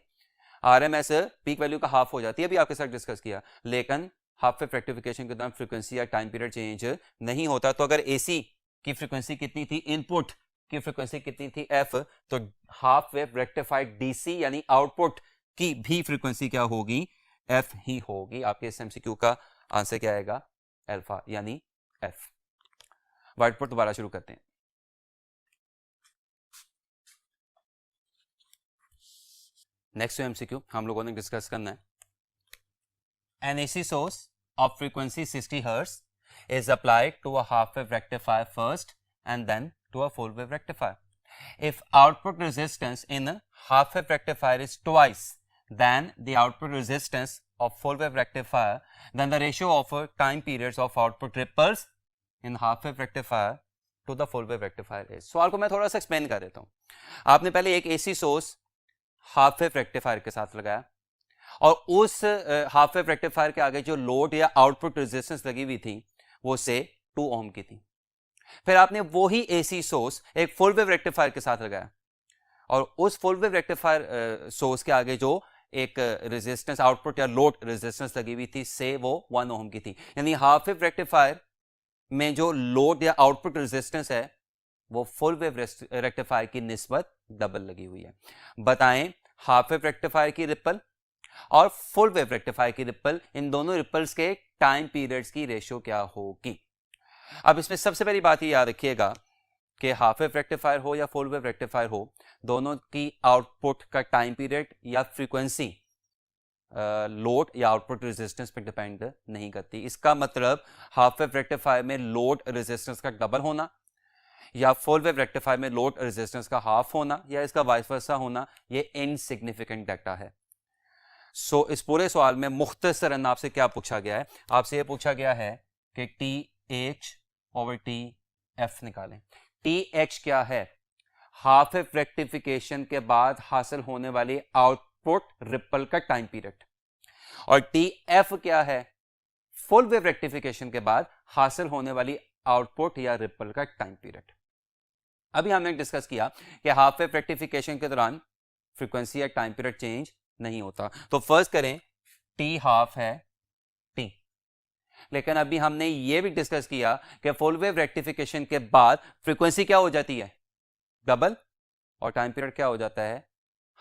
Speaker 1: आरएमएस पीक वैल्यू का हाफ हो जाती है, अभी आपके साथ डिस्कस किया, लेकिन हाफ वेव रेक्टिफिकेशन के दौरान फ्रीक्वेंसी या टाइम पीरियड चेंज नहीं होता। तो अगर एसी की फ्रीक्वेंसी कितनी थी, इनपुट की फ्रीक्वेंसी कितनी थी एफ, तो हाफ वेव रेक्टिफाइड डीसी यानी आउटपुट की भी फ्रीक्वेंसी क्या होगी, एफ ही होगी। आपके इस एमसीक्यू का आंसर क्या आएगा, अल्फा यानी एफ। व्हाइट बोर्ड दोबारा शुरू करते हैं। नेक्स्ट एमसीक्यू हम लोगों ने डिस्कस करना है, N AC source of frequency 60 Hz is applied to a half wave rectifier first and then to a full wave rectifier. If output resistance in a half wave rectifier is twice than the output resistance of full wave rectifier, then the ratio of time periods of output ripples in half wave rectifier to the full wave rectifier is. सवाल को मैं थोड़ा सा explain कर देता हूँ। आपने पहले एक AC source half wave rectifier के साथ लगाया और उस हाफ वेव रेक्टिफायर के आगे जो लोड या आउटपुट रेजिस्टेंस लगी हुई थी वो से 2 ओम की थी। फिर आपने वही एसी सोर्स एक फुल वेव रेक्टिफायर के साथ लगाया और उस फुल वेव रेक्टिफायर सोर्स के आगे जो एक रेजिस्टेंस आउटपुट या लोड रेजिस्टेंस लगी हुई थी से वो 1 ओम की थी। यानी हाफ वेव रेक्टिफायर में जो लोड या आउटपुट रेजिस्टेंस है वो फुल वेव रेक्टिफायर की निस्बत डबल लगी हुई है। बताएं हाफ वेव रेक्टिफायर की रिपल और फुल वेव रेक्टिफायर की रिपल, इन दोनों रिपल्स के टाइम पीरियड्स की रेशियो क्या होगी। अब इसमें सबसे पहली बात ये याद रखिएगा कि हाफ वेव रेक्टिफायर हो या फुल वेव रेक्टिफायर हो, दोनों की आउटपुट का टाइम पीरियड या फ्रीक्वेंसी लोड या आउटपुट रेजिस्टेंस पे डिपेंड नहीं करती। इसका मतलब हाफ वेव रेक्टिफायर में लोड रेजिस्टेंस का डबल होना या फुल वेव रेक्टिफायर में लोड रेजिस्टेंस का हाफ होना या इसका वाइस वर्सा होना, ये इनसिग्निफिकेंट डाटा है। सो इस पूरे सवाल में मुख्तसरन आपसे क्या पूछा गया है, आपसे यह पूछा गया है कि T H over T F निकालें। टी एच क्या है, हाफ वेव रेक्टिफिकेशन के बाद हासिल होने वाली आउटपुट रिपल का टाइम पीरियड, और टी एफ क्या है, फुल वेव रेक्टिफिकेशन के बाद हासिल होने वाली आउटपुट या रिपल का टाइम पीरियड। अभी हमने डिस्कस किया कि हाफ वेव रेक्टिफिकेशन के दौरान फ्रीक्वेंसी या टाइम पीरियड चेंज नहीं होता। तो फर्स्ट करें टी हाफ है टी, लेकिन अभी हमने ये भी डिस्कस किया कि फुल वेव रेक्टिफिकेशन के बाद फ्रीक्वेंसी क्या हो जाती है, डबल, और टाइम पीरियड क्या हो जाता है,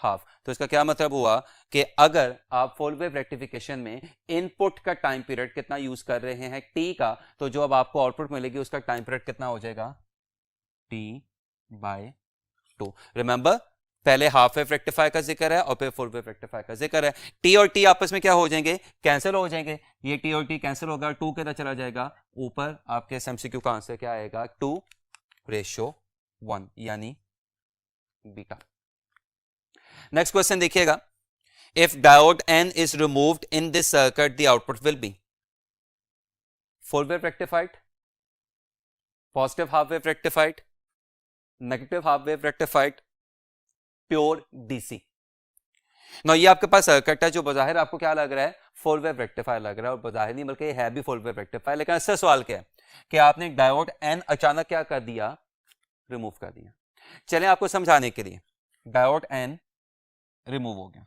Speaker 1: हाफ। तो इसका क्या मतलब हुआ कि अगर आप फुल वेव रेक्टिफिकेशन में इनपुट का टाइम पीरियड कितना यूज कर रहे हैं टी का, तो जो अब आपको आउटपुट मिलेगी उसका टाइम पीरियड कितना हो जाएगा, टी बाय 2। रिमेंबर पहले हाफ वेव रेक्टिफायर का जिक्र है और फिर फुल वेव रेक्टिफायर का जिक्र है। टी और टी आपस में क्या हो जाएंगे, कैंसिल हो जाएंगे। ये टी और टी कैंसिल होगा, 2 के तरह चला जाएगा, ऊपर आपके एमसीक्यू का आंसर क्या आएगा, 2:1 यानी बीटा। नेक्स्ट क्वेश्चन देखिएगा, if diode N is removed in this circuit the output will be full wave rectified, positive half wave rectified, negative half wave rectified, pure DC. ना ये आपके पास सर्किट है जो बाहर आपको क्या लग रहा है, फुल वेव रेक्टिफायर लग रहा है, और बाहर नहीं बल्कि है भी फुल वेव रेक्टिफायर। लेकिन ऐसा सवाल क्या है कि आपने डायोड एन अचानक क्या कर दिया, रिमूव कर दिया। चलें आपको समझाने के लिए, डायोड एन रिमूव हो गया,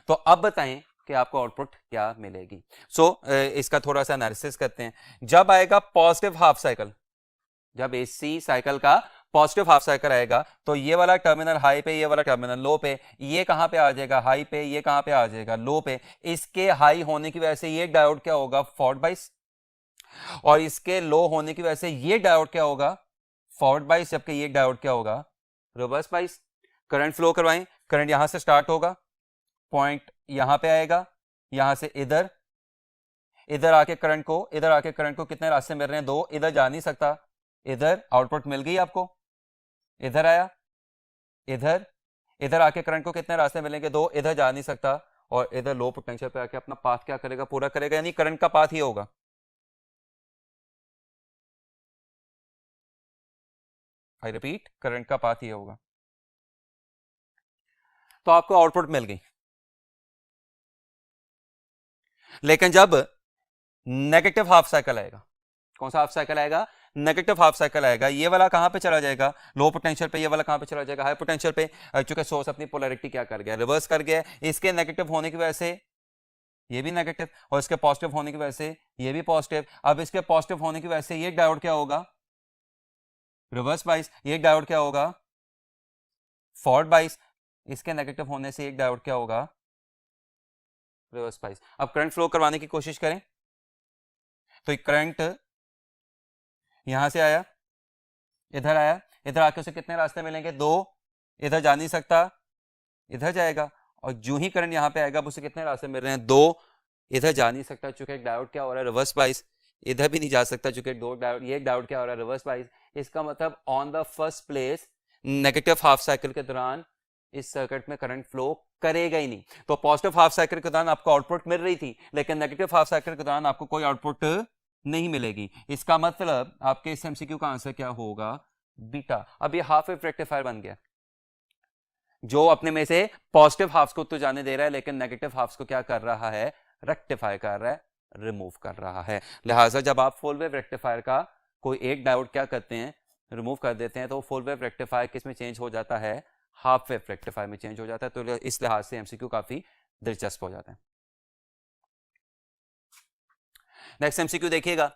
Speaker 1: तो अब बताएं कि आपको आउटपुट क्या मिलेगी। इसका थोड़ा सा एनालिसिस करते हैं। जब आएगा पॉजिटिव हाफ साइकिल, जब एसी साइकिल का पॉजिटिव हाफ साइकिल आएगा, तो ये वाला टर्मिनल हाई पे, ये वाला टर्मिनल लो पे, ये कहां पे आ जाएगा, हाई पे, ये कहां पे आ जाएगा, लो पे। इसके हाई होने की वजह से ये डायोड क्या होगा, फॉरवर्ड बाइस, और इसके लो होने की वजह से ये डायोड क्या होगा, फॉरवर्ड बाइस, जबकि ये डायोड क्या होगा, रिवर्स बाइस। करंट फ्लो करवाएं, करंट यहां से स्टार्ट होगा, पॉइंट यहां पे आएगा, यहां से इधर, इधर आके करंट को, इधर आके करंट को कितने रास्ते मिल रहे हैं, 2, इधर जा नहीं सकता, इधर आउटपुट मिल गई आपको, इधर आया, इधर, इधर आके करंट को कितने रास्ते मिलेंगे, 2, इधर जा नहीं सकता, और इधर लो पोटेंशियल पे आके अपना पाथ क्या करेगा, पूरा करेगा, यानी करंट का पाथ ही होगा। आई रिपीट, करंट का पाथ ही होगा। तो आपको आउटपुट मिल गई। लेकिन जब नेगेटिव हाफ साइकिल आएगा, कौन सा हाफ साइकिल आएगा? नेगेटिव हाफ साइकिल आएगा, ये वाला कहां पे चला जाएगा? लो पोटेंशियल पे। ये वाला कहां पे चला जाएगा? हाई पोटेंशियल पे। चूंकि सोर्स अपनी पोलैरिटी क्या कर गया? रिवर्स कर गया। इसके नेगेटिव होने की वजह से ये भी नेगेटिव, और इसके पॉजिटिव होने की वजह से ये भी पॉजिटिव। अब इसके पॉजिटिव होने की वजह से ये डायोड क्या होगा? Reverse bias. ये डायोड क्या होगा? फॉरवर्ड बाइस। इसके नेगेटिव होने से एक डायोड क्या होगा? Reverse bias. अब करंट फ्लो करवाने की कोशिश करें, तो करंट यहां से आया, इधर आया, इधर आके उसे कितने रास्ते मिलेंगे? दो। इधर जा नहीं सकता, इधर जाएगा। और जो ही करंट यहां पे आएगा, उसे कितने रास्ते मिल रहे हैं? दो। इधर जा नहीं सकता चूंकि एक डायोड क्या हो रहा है? Reverse bias. इधर भी नहीं जा सकता चूंकि दो डायोड, ये डायोड क्या हो रहा है? Reverse bias. इसका मतलब on the first place negative half cycle के दौरान इस सर्किट में करंट फ्लो करेगा ही नहीं। तो पॉजिटिव हाफ साइकिल के दौरान आपको आउटपुट मिल रही थी, लेकिन नेगेटिव हाफ साइकिल के दौरान आपको कोई आउटपुट नहीं मिलेगी। इसका मतलब आपके इस एमसीक्यू का आंसर क्या होगा? बीटा। अब ये हाफ वेव रेक्टिफायर बन गया, जो अपने में से पॉजिटिव हाफ्स को तो जाने दे रहा है, लेकिन नेगेटिव हाफ्स को क्या कर रहा है? रेक्टिफाई कर रहा है, रिमूव कर रहा है। लिहाजा जब आप फुल वेव रेक्टिफायर का कोई एक डायोड क्या करते हैं? रिमूव कर देते हैं, तो फुल वेव रेक्टिफायर किस में चेंज हो जाता है? हाफ वेव रेक्टिफायर में चेंज हो जाता है। तो इस लिहाज से एमसीक्यू काफी दिलचस्प हो जाता है। नेक्स्ट एमसीक्यू देखिएगा,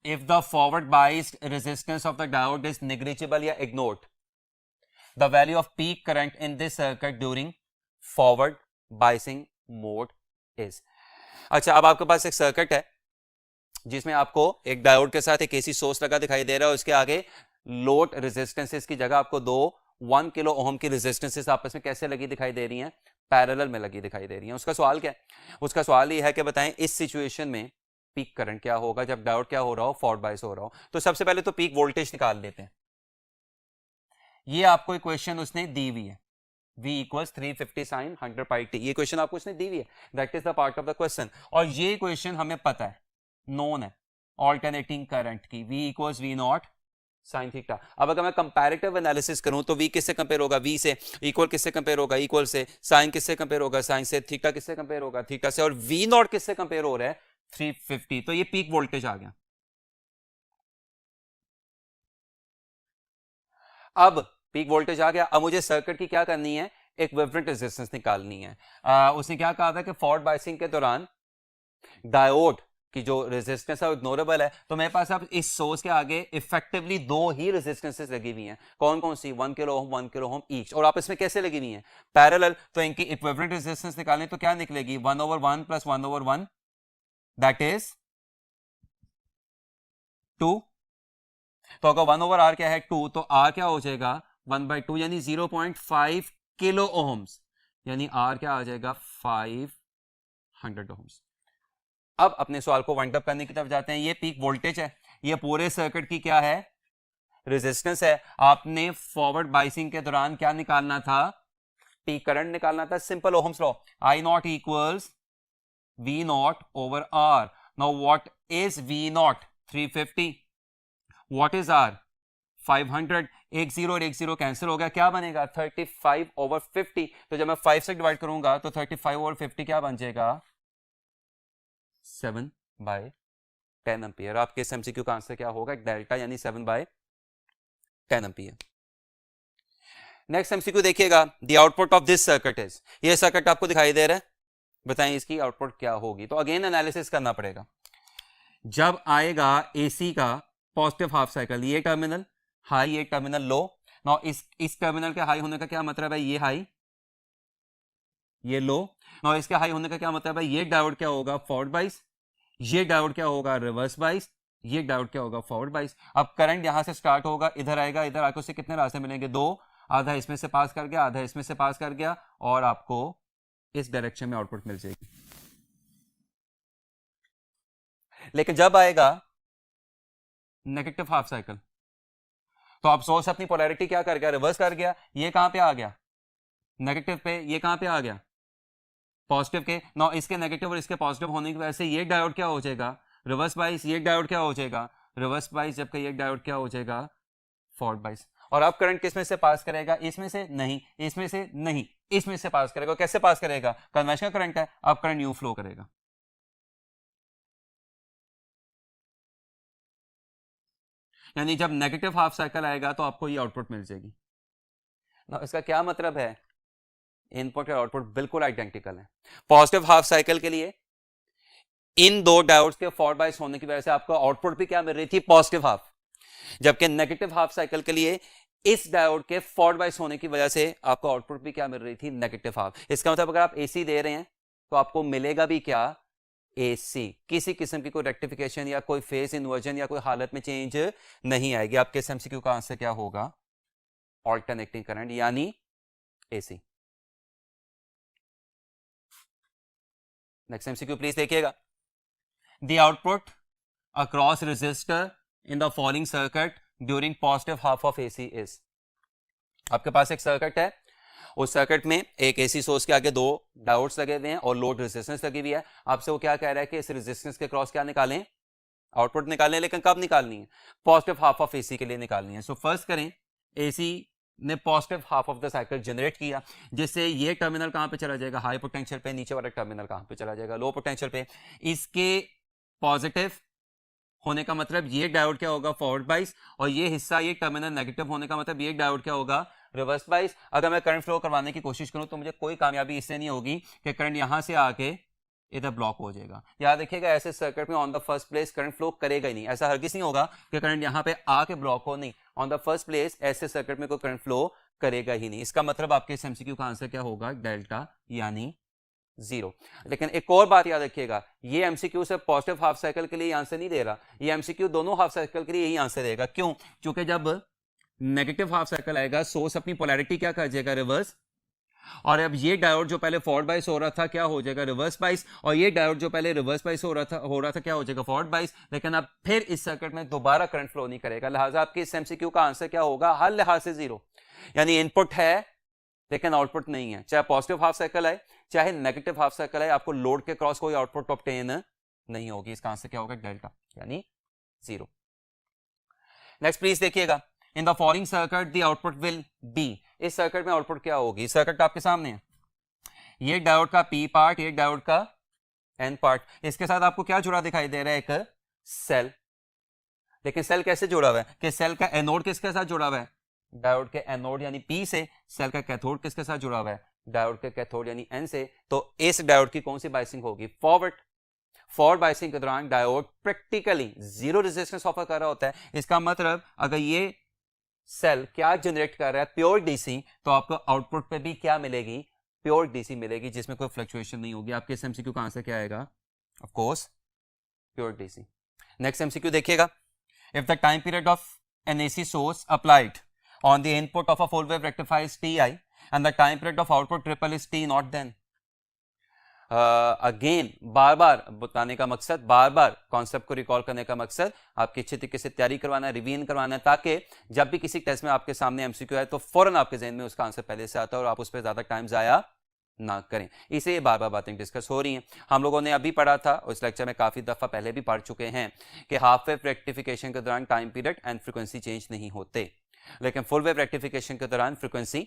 Speaker 1: if the forward biased resistance of the diode is negligible या ignored, the value of peak current in this circuit during forward biasing mode is. अच्छा, अब आपके पास एक सर्किट है जिसमें आपको एक डायोड के साथ एक एसी सोर्स लगा दिखाई दे रहा है, उसके आगे लोड रेजिस्टेंसेस की जगह आपको दो 1 किलो ओम की रेजिस्टेंसेस आपस में कैसे लगी दिखाई दे रही हैं? पैरेलल में लगी दिखाई दे रही हैं। उसका सवाल क्या है? उसका सवाल ये है कि बताएं इस सिचुएशन में पीक करंट क्या होगा जब डायोड क्या हो रहा हो? फॉरवर्ड बाइस हो रहा हो। तो सबसे पहले तो पीक वोल्टेज निकाल लेते हैं। ये आपको इक्वेशन उसने दी हुई है, V equals 350 sin 100 pi t। ये क्वेश्चन आपको उसने दी हुई है, that is the part of the question. और ये क्वेश्चन हमें पता है, नोन है, ऑल्टरनेटिंग करंट की V equals V not sine theta. अब अगर मैं कंपैरेटिव एनालिसिस करूं तो V किससे कंपेयर होगा? V से। इक्वल किससे कंपेयर होगा? इक्वल से। साइन किससे कंपेयर होगा? साइन से। थीटा किससे कंपेयर होगा? थीटा से। और V नॉट किससे कंपेयर हो रहा है? 350। तो ये पीक वोल्टेज आ गया। अब पीक वोल्टेज आ गया, अब मुझे सर्किट की क्या करनी है? एक वेवलेंथ रेजिस्टेंस निकालनी है। उसने क्या कहा था कि फॉरवर्ड बाइसिंग के दौरान डायोड की जो रेजिस्टेंस है वो इग्नोरेबल है। तो मेरे पास अब इस सोर्स के आगे इफेक्टिवली दो ही रेजिस्टेंसेस लगी हुई हैं। कौन कौन सी? 1 kilo ohm 1 kilo ohm each. और आपस में कैसे लगी हुई हैं? पैरेलल। तो इनकी इक्विवेलेंट रेजिस्टेंस निकालें तो क्या निकलेगी? 1/1 प्लस 1/1, दैट इज 2। तो अगर 1/r क्या है? 2, तो r क्या हो जाएगा? 1/2 यानी 0.5 किलो ओम्स, यानी r क्या आ जाएगा? 500 ओम्स। अब अपने सवाल को वाइंड अप करने की तरफ जाते हैं। ये पीक वोल्टेज है, ये पूरे सर्किट की क्या है? रेजिस्टेंस है। आपने फॉरवर्ड बाइसिंग के दौरान क्या निकालना था? पीक करंट निकालना था। Simple Ohm's law, I not equals V not over R। Now what is V not? 350। What is R? 500। एक जीरो और एक जीरो कैंसिल हो गया, क्या बनेगा? 35/50। तो जब मैं 5 से डिवाइड करूंगा तो 35/50 क्या बन जाएगा? 7/10 एम्पियर। आपके इस एमसीक्यू का आंसर क्या होगा? डेल्टा यानी 7/10 एम्पियर। नेक्स्ट एमसीक्यू देखिएगा, the output of this circuit is. ये सर्किट आपको दिखाई दे रहा है, बताएं इसकी आउटपुट क्या होगी? तो अगेन एनालिसिस करना पड़ेगा। जब आएगा एसी का पॉजिटिव हाफ साइकिल, ये टर्मिनल हाई, ये टर्मिनल लो। नाउ इस टर्मिनल के हाई होने का क्या मतलब है? ये हाई, ये लो। नाउ इसके हाई होने का क्या मतलब है? ये डायोड क्या होगा? फॉरवर्ड बाइस। ये डायोड क्या होगा? Reverse bias. ये डायोड क्या होगा? फॉरवर्ड बाइस। अब करंट यहां से स्टार्ट होगा, इधर आएगा, इधर आकर उससे कितने रास्ते मिलेंगे? दो। आधा इसमें से पास कर गया, आधा इसमें से पास कर गया, और आपको इस डायरेक्शन में आउटपुट मिल जाएगी। लेकिन जब आएगा नेगेटिव हाफ साइकिल, तो आप सोर्स अपनी पोलैरिटी क्या कर गया? रिवर्स कर गया। ये कहां पे आ गया? नेगेटिव पे। ये कहां पे आ गया? पॉजिटिव के। नौ इसके नेगेटिव और इसके पॉजिटिव होने की वजह से ये डायोड क्या हो जाएगा? Reverse bias. ये डायोड क्या हो जाएगा? Reverse bias. जबकि ये डायोड क्या हो जाएगा? फॉरवर्ड बाइस। और अब करंट किस में से पास करेगा? इसमें से नहीं, इसमें से नहीं, इसमें से पास करेगा। कैसे पास करेगा? कन्वेंशनल करंट है, अब करंट यूं फ्लो करेगा। यानी जब नेगेटिव हाफ साइकिल आएगा तो आपको ये आउटपुट मिल जाएगी ना। इसका क्या मतलब है, इनपुट और आउटपुट बिल्कुल आइडेंटिकल है। पॉजिटिव हाफ साइकिल के लिए इन दो डायोड्स के फॉरवर्ड बायस होने की वजह से आपको आउटपुट भी क्या मिल रही थी, पॉजिटिव हाफ, जबकि नेगेटिव हाफ साइकिल के लिए इस डायोड के फॉरवर्ड बायस होने की वजह से आपको आउटपुट भी क्या मिल रही थी, नेगेटिव हाफ। इसका मतलब अगर आप एसी दे रहे हैं तो आपको मिलेगा भी क्या, एसी। किसी किस्म की कोई रेक्टिफिकेशन या कोई फेज इन्वर्जन या कोई हालत में चेंज नहीं आएगी। आपके इस एमसीक्यू का आंसर क्या होगा, ऑल्टरनेटिंग करंट यानी एसी। नेक्स्ट एमसीक्यू प्लीज देखिएगा। The output across resistor in the following circuit during positive half of AC is. आपके पास एक सर्किट है, उस सर्किट में एक एसी सोर्स के आगे दो डायोड्स लगे हुए हैं और लोड रेजिस्टेंस लगी हुई है। आपसे वो क्या कह रहा है कि इस रेजिस्टेंस के क्रॉस क्या निकालें, आउटपुट निकालें, लेकिन कब निकालनी है, पॉजिटिव हाफ ऑफ एसी के लिए निकालनी है। सो फर्स्ट करें, एसी ने positive half of the cycle generate किया, जिससे ये टर्मिनल कहां पे चला जाएगा, हाई पोटेंशियल पे, नीचे वाला टर्मिनल कहां पे चला जाएगा, लो पोटेंशियल पे। इसके पॉजिटिव होने का मतलब ये डायोड क्या होगा, फॉरवर्ड बाइस, और ये हिस्सा ये टर्मिनल नेगेटिव होने का मतलब ये डायोड क्या होगा, रिवर्स बाइस। अगर मैं करंट फ्लो करवाने की कोशिश करूं तो मुझे कोई कामयाबी इससे नहीं होगी कि करंट यहां से आके इधर ब्लॉक हो जाएगा। याद रखिएगा, ऐसे सर्किट में on the first place current flow करेगा ही नहीं। ऐसा हरगिज नहीं होगा कि करंट यहां पे आके ब्लॉक हो, नहीं, ऑन द फर्स्ट प्लेस ऐसे सर्किट में कोई करंट फ्लो करेगा ही नहीं। इसका मतलब आपके इस एमसीक्यू का आंसर क्या होगा, डेल्टा यानी जीरो। लेकिन एक और बात याद रखिएगा, ये एमसीक्यू सिर्फ पॉजिटिव हाफ साइकिल के लिए आंसर नहीं दे रहा, ये एमसीक्यू दोनों हाफ साइकिल के लिए यही आंसर देगा। क्यों, क्योंकि जब नेगेटिव हाफ साइकिल आएगा सोर्स अपनी पोलैरिटी क्या कर जाएगा, रिवर्स, और अब ये डायोड जो पहले फॉरवर्ड बाइस हो रहा था क्या हो जाएगा, रिवर्स बाइस, और ये डायोड जो पहले रिवर्स बाइस हो रहा था क्या हो जाएगा, फॉरवर्ड बाइस। लेकिन अब फिर इस सर्किट में दोबारा करंट फ्लो नहीं करेगा, लिहाजा आपके इस एमसीक्यू का आंसर क्या होगा, हर लिहाज से जीरो। यानी इनपुट है लेकिन आउटपुट नहीं है, चाहे पॉजिटिव हाफ साइकिल आए चाहे नेगेटिव हाफ साइकिल आए, आपको लोड के क्रॉस कोई आउटपुट ऑब्टेन नहीं होगी। इसका आंसर क्या होगा, डेल्टा यानी जीरो। नेक्स्ट प्लीज देखिएगा, in the following circuit the output will B. इस सर्किट में आउटपुट क्या होगी, सर्किट आपके सामने है, ये डायोड का पी पार्ट, ये डायोड का एन पार्ट, इसके साथ आपको क्या जुड़ा दिखाई दे रहा है, एक सेल। लेकिन सेल कैसे जुड़ा हुआ है कि सेल का एनोड किसके साथ जुड़ा हुआ है, डायोड के एनोड यानी पी से। सेल का कैथोड किसके साथ जुड़ा हुआ है, डायोड के कैथोड यानी एन से। तो इस डायोड की कौन सी बाइसिंग होगी, फॉरवर्ड। फॉरवर्ड बाइसिंग के दौरान diode practically zero resistance offer कर रहा होता है। इसका मतलब अगर ये सेल क्या जनरेट कर रहा है, प्योर डीसी, तो आपको आउटपुट पे भी क्या मिलेगी, प्योर डीसी मिलेगी, जिसमें कोई फ्लक्चुएशन नहीं होगी। आपके इस एमसीक्यू का आंसर क्या आएगा, of course pure DC. Next MCQ देखिएगा, if the time period of an AC source applied on the input of a full wave rectifier is Ti and the time period of output ripple is T naught, then again बार बार बताने का मकसद, बार बार concept को recall करने का मकसद, आपकी अच्छी तरीके से तैयारी करवाना है, रिवीजन करवाना है, ताकि जब भी किसी टेस्ट में आपके सामने एमसीक्यू आए तो फौरन आपके जहन में उसका आंसर पहले से आता है और आप उस पर ज्यादा टाइम जाया ना करें। इसे ये बार बार बातें डिस्कस हो रही हैं। हम लोगों ने अभी पढ़ा था, उस लेक्चर में काफी दफा पहले भी पढ़ चुके हैं कि हाफ वेव रेक्टिफिकेशन के दौरान time period and frequency change नहीं होते, लेकिन फुल वेव रेक्टिफिकेशन के दौरान फ्रीक्वेंसी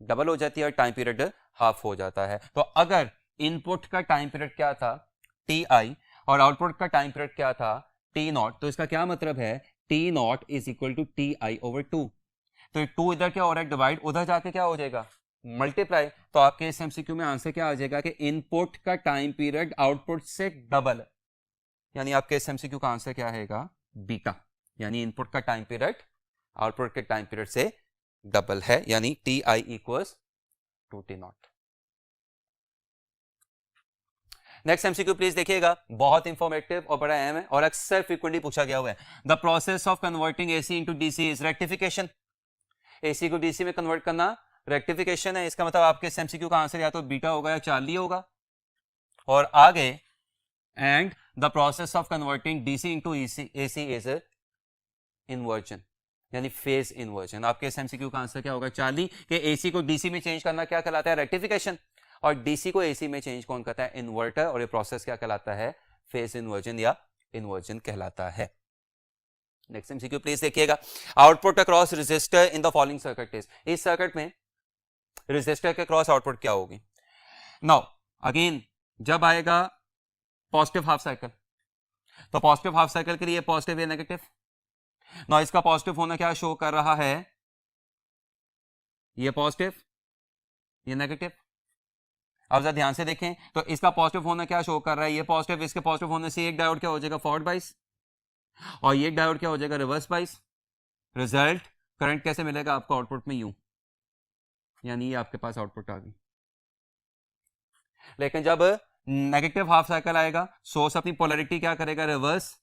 Speaker 1: डबल हो जाती है और टाइम पीरियड हाफ हो जाता है। तो अगर इनपुट का टाइम पीरियड क्या था, टी आई, और आउटपुट का टाइम पीरियड क्या था, टी नॉट, तो इसका क्या मतलब है, T nought is equal to T I over two. तो टू इधर क्या हो रहा है, डिवाइड, उधर जाके क्या हो जाएगा, मल्टीप्लाई। तो आपके इस एमसीक्यू में आंसर क्या आ जाएगा कि इनपुट का टाइम पीरियड आउटपुट से डबल है। यानी आपके इस एमसीक्यू का आंसर क्या आएगा, बीटा, यानी इनपुट का टाइम पीरियड आउटपुट के टाइम पीरियड से डबल है, यानी T I equals two T nought. Next MCQ please देखिएगा, बहुत इंफॉर्मेटिव और बड़ा अहम है और अक्सर फ्रीक्वेंटली पूछा गया हुआ है। The process of converting AC into DC is rectification. AC को डीसी में कन्वर्ट करना रेक्टिफिकेशन है। इसका मतलब आपके इस एमसीक्यू का आंसर या तो बीटा होगा या चार्ली होगा। और आगे, and the process of converting DC into AC is inversion, यानी फेज इन्वर्जन। आपके इस एमसीक्यू का आंसर क्या होगा, चार्ली, कि एसी को डीसी में चेंज करना क्या कहलाता है, रेक्टिफिकेशन, और डीसी को एसी में चेंज कौन करता है, इन्वर्टर, और ये प्रोसेस क्या कहलाता है, फेज इन्वर्जन या इन्वर्जन कहलाता है। नेक्स्ट एमसीक्यू प्लीज देखिएगा, output across resistor in the following circuit is. इस सर्किट में रेजिस्टर के क्रॉस आउटपुट क्या होगी। नाउ अगेन जब आएगा पॉजिटिव हाफ साइकिल, तो पॉजिटिव हाफ साइकिल के लिए पॉजिटिव या नेगेटिव, ना इसका पॉजिटिव होना क्या शो कर रहा है, ये पॉजिटिव ये नेगेटिव। अब जरा ध्यान से देखें तो इसका पॉजिटिव होना क्या शो कर रहा है, ये पॉजिटिव, इसके पॉजिटिव होने से एक डायोड क्या हो जाएगा फॉरवर्ड बाइस और ये डायोड क्या हो जाएगा रिवर्स बाइस। रिजल्ट करंट कैसे मिलेगा आपको आउटपुट में, यूं, यानी ये आपके पास आउटपुट आ गई। लेकिन जब नेगेटिव हाफ साइकिल आएगा सोर्स अपनी पोलैरिटी क्या करेगा रिवर्स,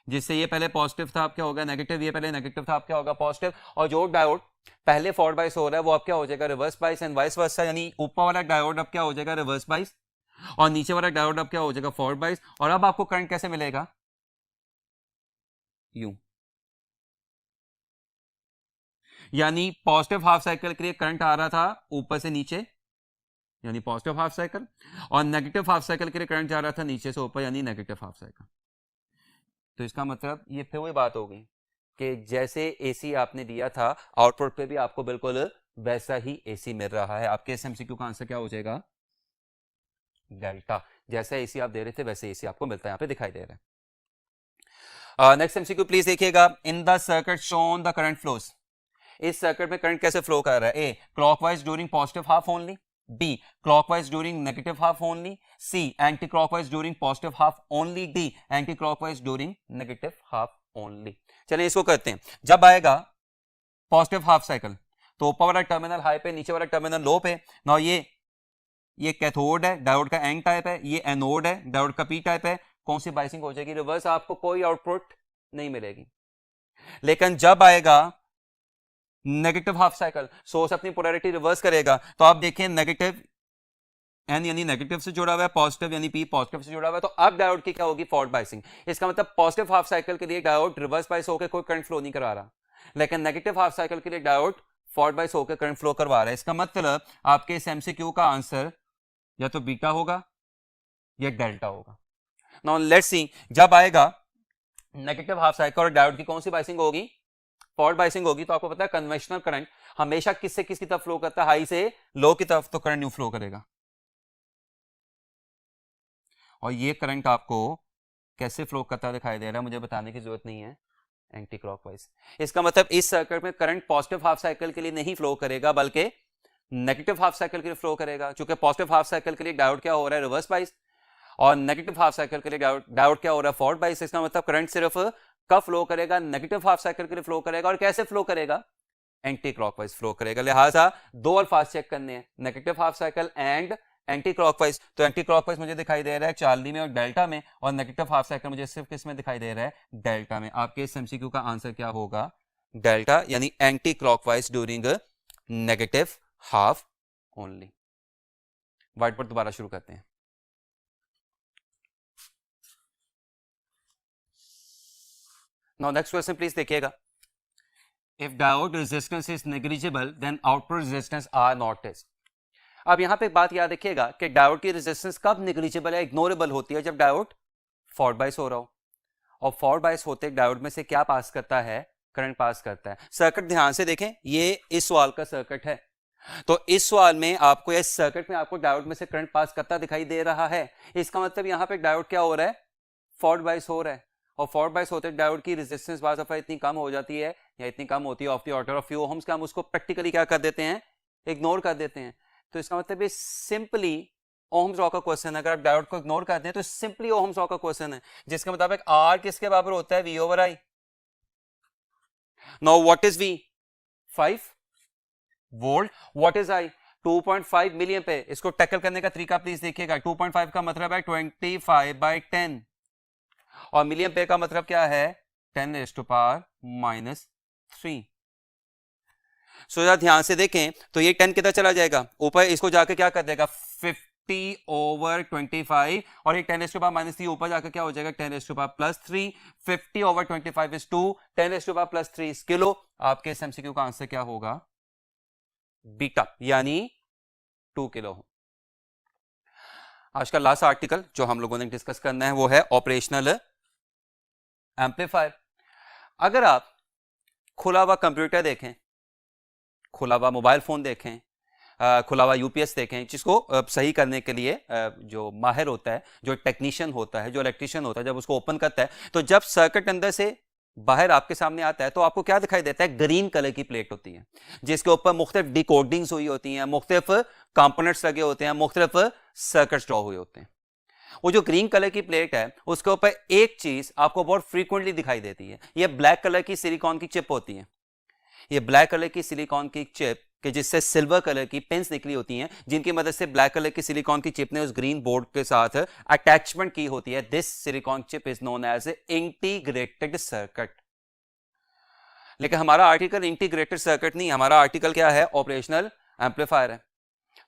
Speaker 1: जिससे ये पहले पॉजिटिव था अब क्या होगा नेगेटिव, ये पहले नेगेटिव था अब क्या होगा पॉजिटिव, और जो डायोड पहले फॉरवर्ड बाइस हो रहा है वो अब क्या हो जाएगा reverse bias and vice versa, यानी ऊपर वाला डायोड अब क्या हो जाएगा रिवर्स बाइस और नीचे वाला डायोड अब क्या हो जाएगा फॉरवर्ड बाइस। और अब आपको करंट कैसे मिलेगा, यूं, यानी पॉजिटिव हाफ साइकिल के लिए करंट आ रहा था ऊपर से नीचे यानी पॉजिटिव हाफ साइकिल, और नेगेटिव हाफ साइकिल के लिए करंट जा रहा था नीचे से ऊपर यानी नेगेटिव हाफ साइकिल। तो इसका मतलब ये फिर वही बात हो गई कि जैसे एसी आपने दिया था आउटपुट पे भी आपको बिल्कुल वैसा ही एसी मिल रहा है। आपके इस एमसीक्यू का आंसर क्या हो जाएगा, डेल्टा। जैसा एसी आप दे रहे थे वैसे एसी आपको मिलता है, यहां पे दिखाई दे रहा है। नेक्स्ट एमसीक्यू प्लीज देखिएगा, in the circuit shown the current flows. इस सर्किट में करंट कैसे फ्लो कर रहा है, A clockwise during positive half only, B clockwise during negative half only, C anti clockwise during positive half only, D anti clockwise during negative half only. चलिए इसको करते हैं। जब आएगा पॉजिटिव हाफ साइकिल तो ऊपर वाला टर्मिनल हाई पे नीचे वाला टर्मिनल लो पे। ना ये कैथोड है, डायोड का एन टाइप है, ये एनोड है, डायोड का पी टाइप है। कौन सी बाइसिंग हो जाएगी रिवर्स, आपको कोई आउटपुट नहीं मिलेगी। लेकिन जब आएगा नेगेटिव हाफ साइकिल सोर्स अपनी पोलैरिटी रिवर्स करेगा तो आप देखें नेगेटिव एन यानी नेगेटिव से जुड़ा हुआ है, पॉजिटिव यानी पी पॉजिटिव से जुड़ा हुआ है, तो अब डायोड की क्या होगी फॉरवर्ड बाइसिंग। इसका मतलब पॉजिटिव हाफ साइकिल के लिए डायोड रिवर्स बाइस होकर कोई करंट फ्लो नहीं करा रहा, लेकिन नेगेटिव हाफ साइकिल के लिए डायोड फॉरवर्ड बाइस होकर करंट फ्लो करवा रहा है। इसका मतलब आपके इस एमसीक्यू का आंसर या तो बीटा होगा या डेल्टा होगा। नाउ लेट्स सी, जब आएगा नेगेटिव हाफ साइकिल और डायोड की कौन सी बाइसिंग होगी, फॉरवर्ड बाइसिंग होगी। तो आपको पता है कन्वेंशनल करंट हमेशा किससे किसकी तरफ फ्लो करता है, हाई से लो की तरफ, तो करंट न्यू फ्लो करेगा। और ये करंट आपको कैसे फ्लो करता दिखाई दे रहा है मुझे बताने की जरूरत नहीं है, एंटी क्लॉकवाइज। इसका मतलब इस सर्किट में करंट पॉजिटिव हाफ साइकिल के लिए नहीं फ्लो करेगा बल्कि नेगेटिव हाफ साइकिल के लिए फ्लो करेगा। क्योंकि पॉजिटिव हाफ साइकिल के लिए डायोड क्या हो रहा है रिवर्स बाइस और नेगेटिव हाफ साइकिल के लिए डायोड क्या हो रहा है फॉरवर्ड बाइस। इसका मतलब करंट सिर्फ कब फ्लो करेगा, नेगेटिव हाफ साइकिल के लिए फ्लो करेगा। और कैसे फ्लो करेगा, एंटी क्लॉकवाइज फ्लो करेगा। लिहाजा दो अल्फाज चेक करने हैं, negative half cycle and anti clockwise. तो एंटी क्लॉकवाइज मुझे दिखाई दे रहा है चार्ली में और डेल्टा में, और नेगेटिव हाफ साइकिल मुझे सिर्फ किस में दिखाई दे रहा है, डेल्टा में। आपके इस एमसीक्यू का आंसर क्या होगा, डेल्टा, यानी anti clockwise during negative half only. Whiteboard दोबारा शुरू करते हैं। नाउ नेक्स्ट क्वेश्चन प्लीज देखिएगा, if diode resistance is negligible then output resistance are not test. अब यहां पे एक बात याद रखिएगा कि डायोड की रेजिस्टेंस कब नेग्लिजिबल है, इग्नोरेबल होती है, जब डायोड फॉरवर्ड बाइस हो रहा हो। और फॉरवर्ड बाइस होते डायोड में से क्या पास करता है, करंट पास करता है। सर्किट ध्यान से देखें, ये इस सवाल का सर्किट है, तो इस सवाल में आपको इस सर्किट में आपको डायोड में से करंट पास करता दिखाई दे रहा है। इसका मतलब यहां पे डायोड क्या हो रहा है, फॉरवर्ड बाइस हो रहा है। और फॉरवर्ड बाइस होते डायोड की रेजिस्टेंस बार दफा इतनी कम हो जाती है या इतनी कम होती है of the order of few ohms का, हम उसको प्रैक्टिकली क्या कर देते हैं, इग्नोर कर देते हैं। तो इसका मतलब ये सिंपली ओम्स लॉ का क्वेश्चन है। अगर आप डायोड को इग्नोर करते हैं तो सिंपली ओम्स लॉ का क्वेश्चन है, जिसके मुताबिक आर किसके बराबर होता है, V over I. Now what is V, 5 volt. What is I, 2.5 milli ampere. इसको टैकल करने का तरीका प्लीज देखिएगा। 2.5 का मतलब है 25/10 और मिली एम्पीयर का मतलब क्या है, 10⁻⁻3। सो जरा ध्यान से देखें तो ये 10 किधर चला जाएगा, ऊपर इसको जाके क्या कर देगा 50/25, और ये 10⁻³ ऊपर जाकर क्या हो जाएगा 10⁻+3। 50/25 इज 2, 10⁻+3 इज किलो। आपके इस एमसीक्यू का आंसर क्या होगा, बीटा, यानी 2 किलो। आज का लास्ट आर्टिकल जो हम लोगों ने डिस्कस करना है वो है ऑपरेशनल एम्पलीफायर। अगर आप खुला हुआ कंप्यूटर देखें, खुला हुआ मोबाइल फोन देखें, खुला हुआ यूपीएस देखें, जिसको सही करने के लिए जो माहिर होता है, जो टेक्नीशियन होता है, जो इलेक्ट्रिशियन होता है, जब उसको ओपन करता है तो जब सर्किट अंदर से बाहर आपके सामने आता है तो आपको क्या दिखाई देता है, ग्रीन कलर की प्लेट होती है जिसके ऊपर मुख्तलिफ डिकोडिंग्स हुई होती हैं, मुख्तलिफ कंपोनेंट्स लगे होते हैं, मुख्तलिफ सर्किट्स ड्रॉ हुए होते हैं। वो जो ग्रीन कलर की प्लेट है उसके ऊपर एक चीज आपको बहुत फ्रीक्वेंटली दिखाई देती है, ये ब्लैक कलर की सिलिकॉन की चिप होती है। ये ब्लैक कलर की सिलिकॉन की चिप कि जिससे सिल्वर कलर की पिंस निकली होती हैं, जिनकी मदद से ब्लैक कलर की सिलिकॉन की चिप ने उस ग्रीन बोर्ड के साथ अटैचमेंट की होती है। This silicon chip is known as integrated circuit. लेकिन हमारा आर्टिकल इंटीग्रेटेड सर्किट नहीं, हमारा आर्टिकल क्या है, ऑपरेशनल एम्पलीफायर है।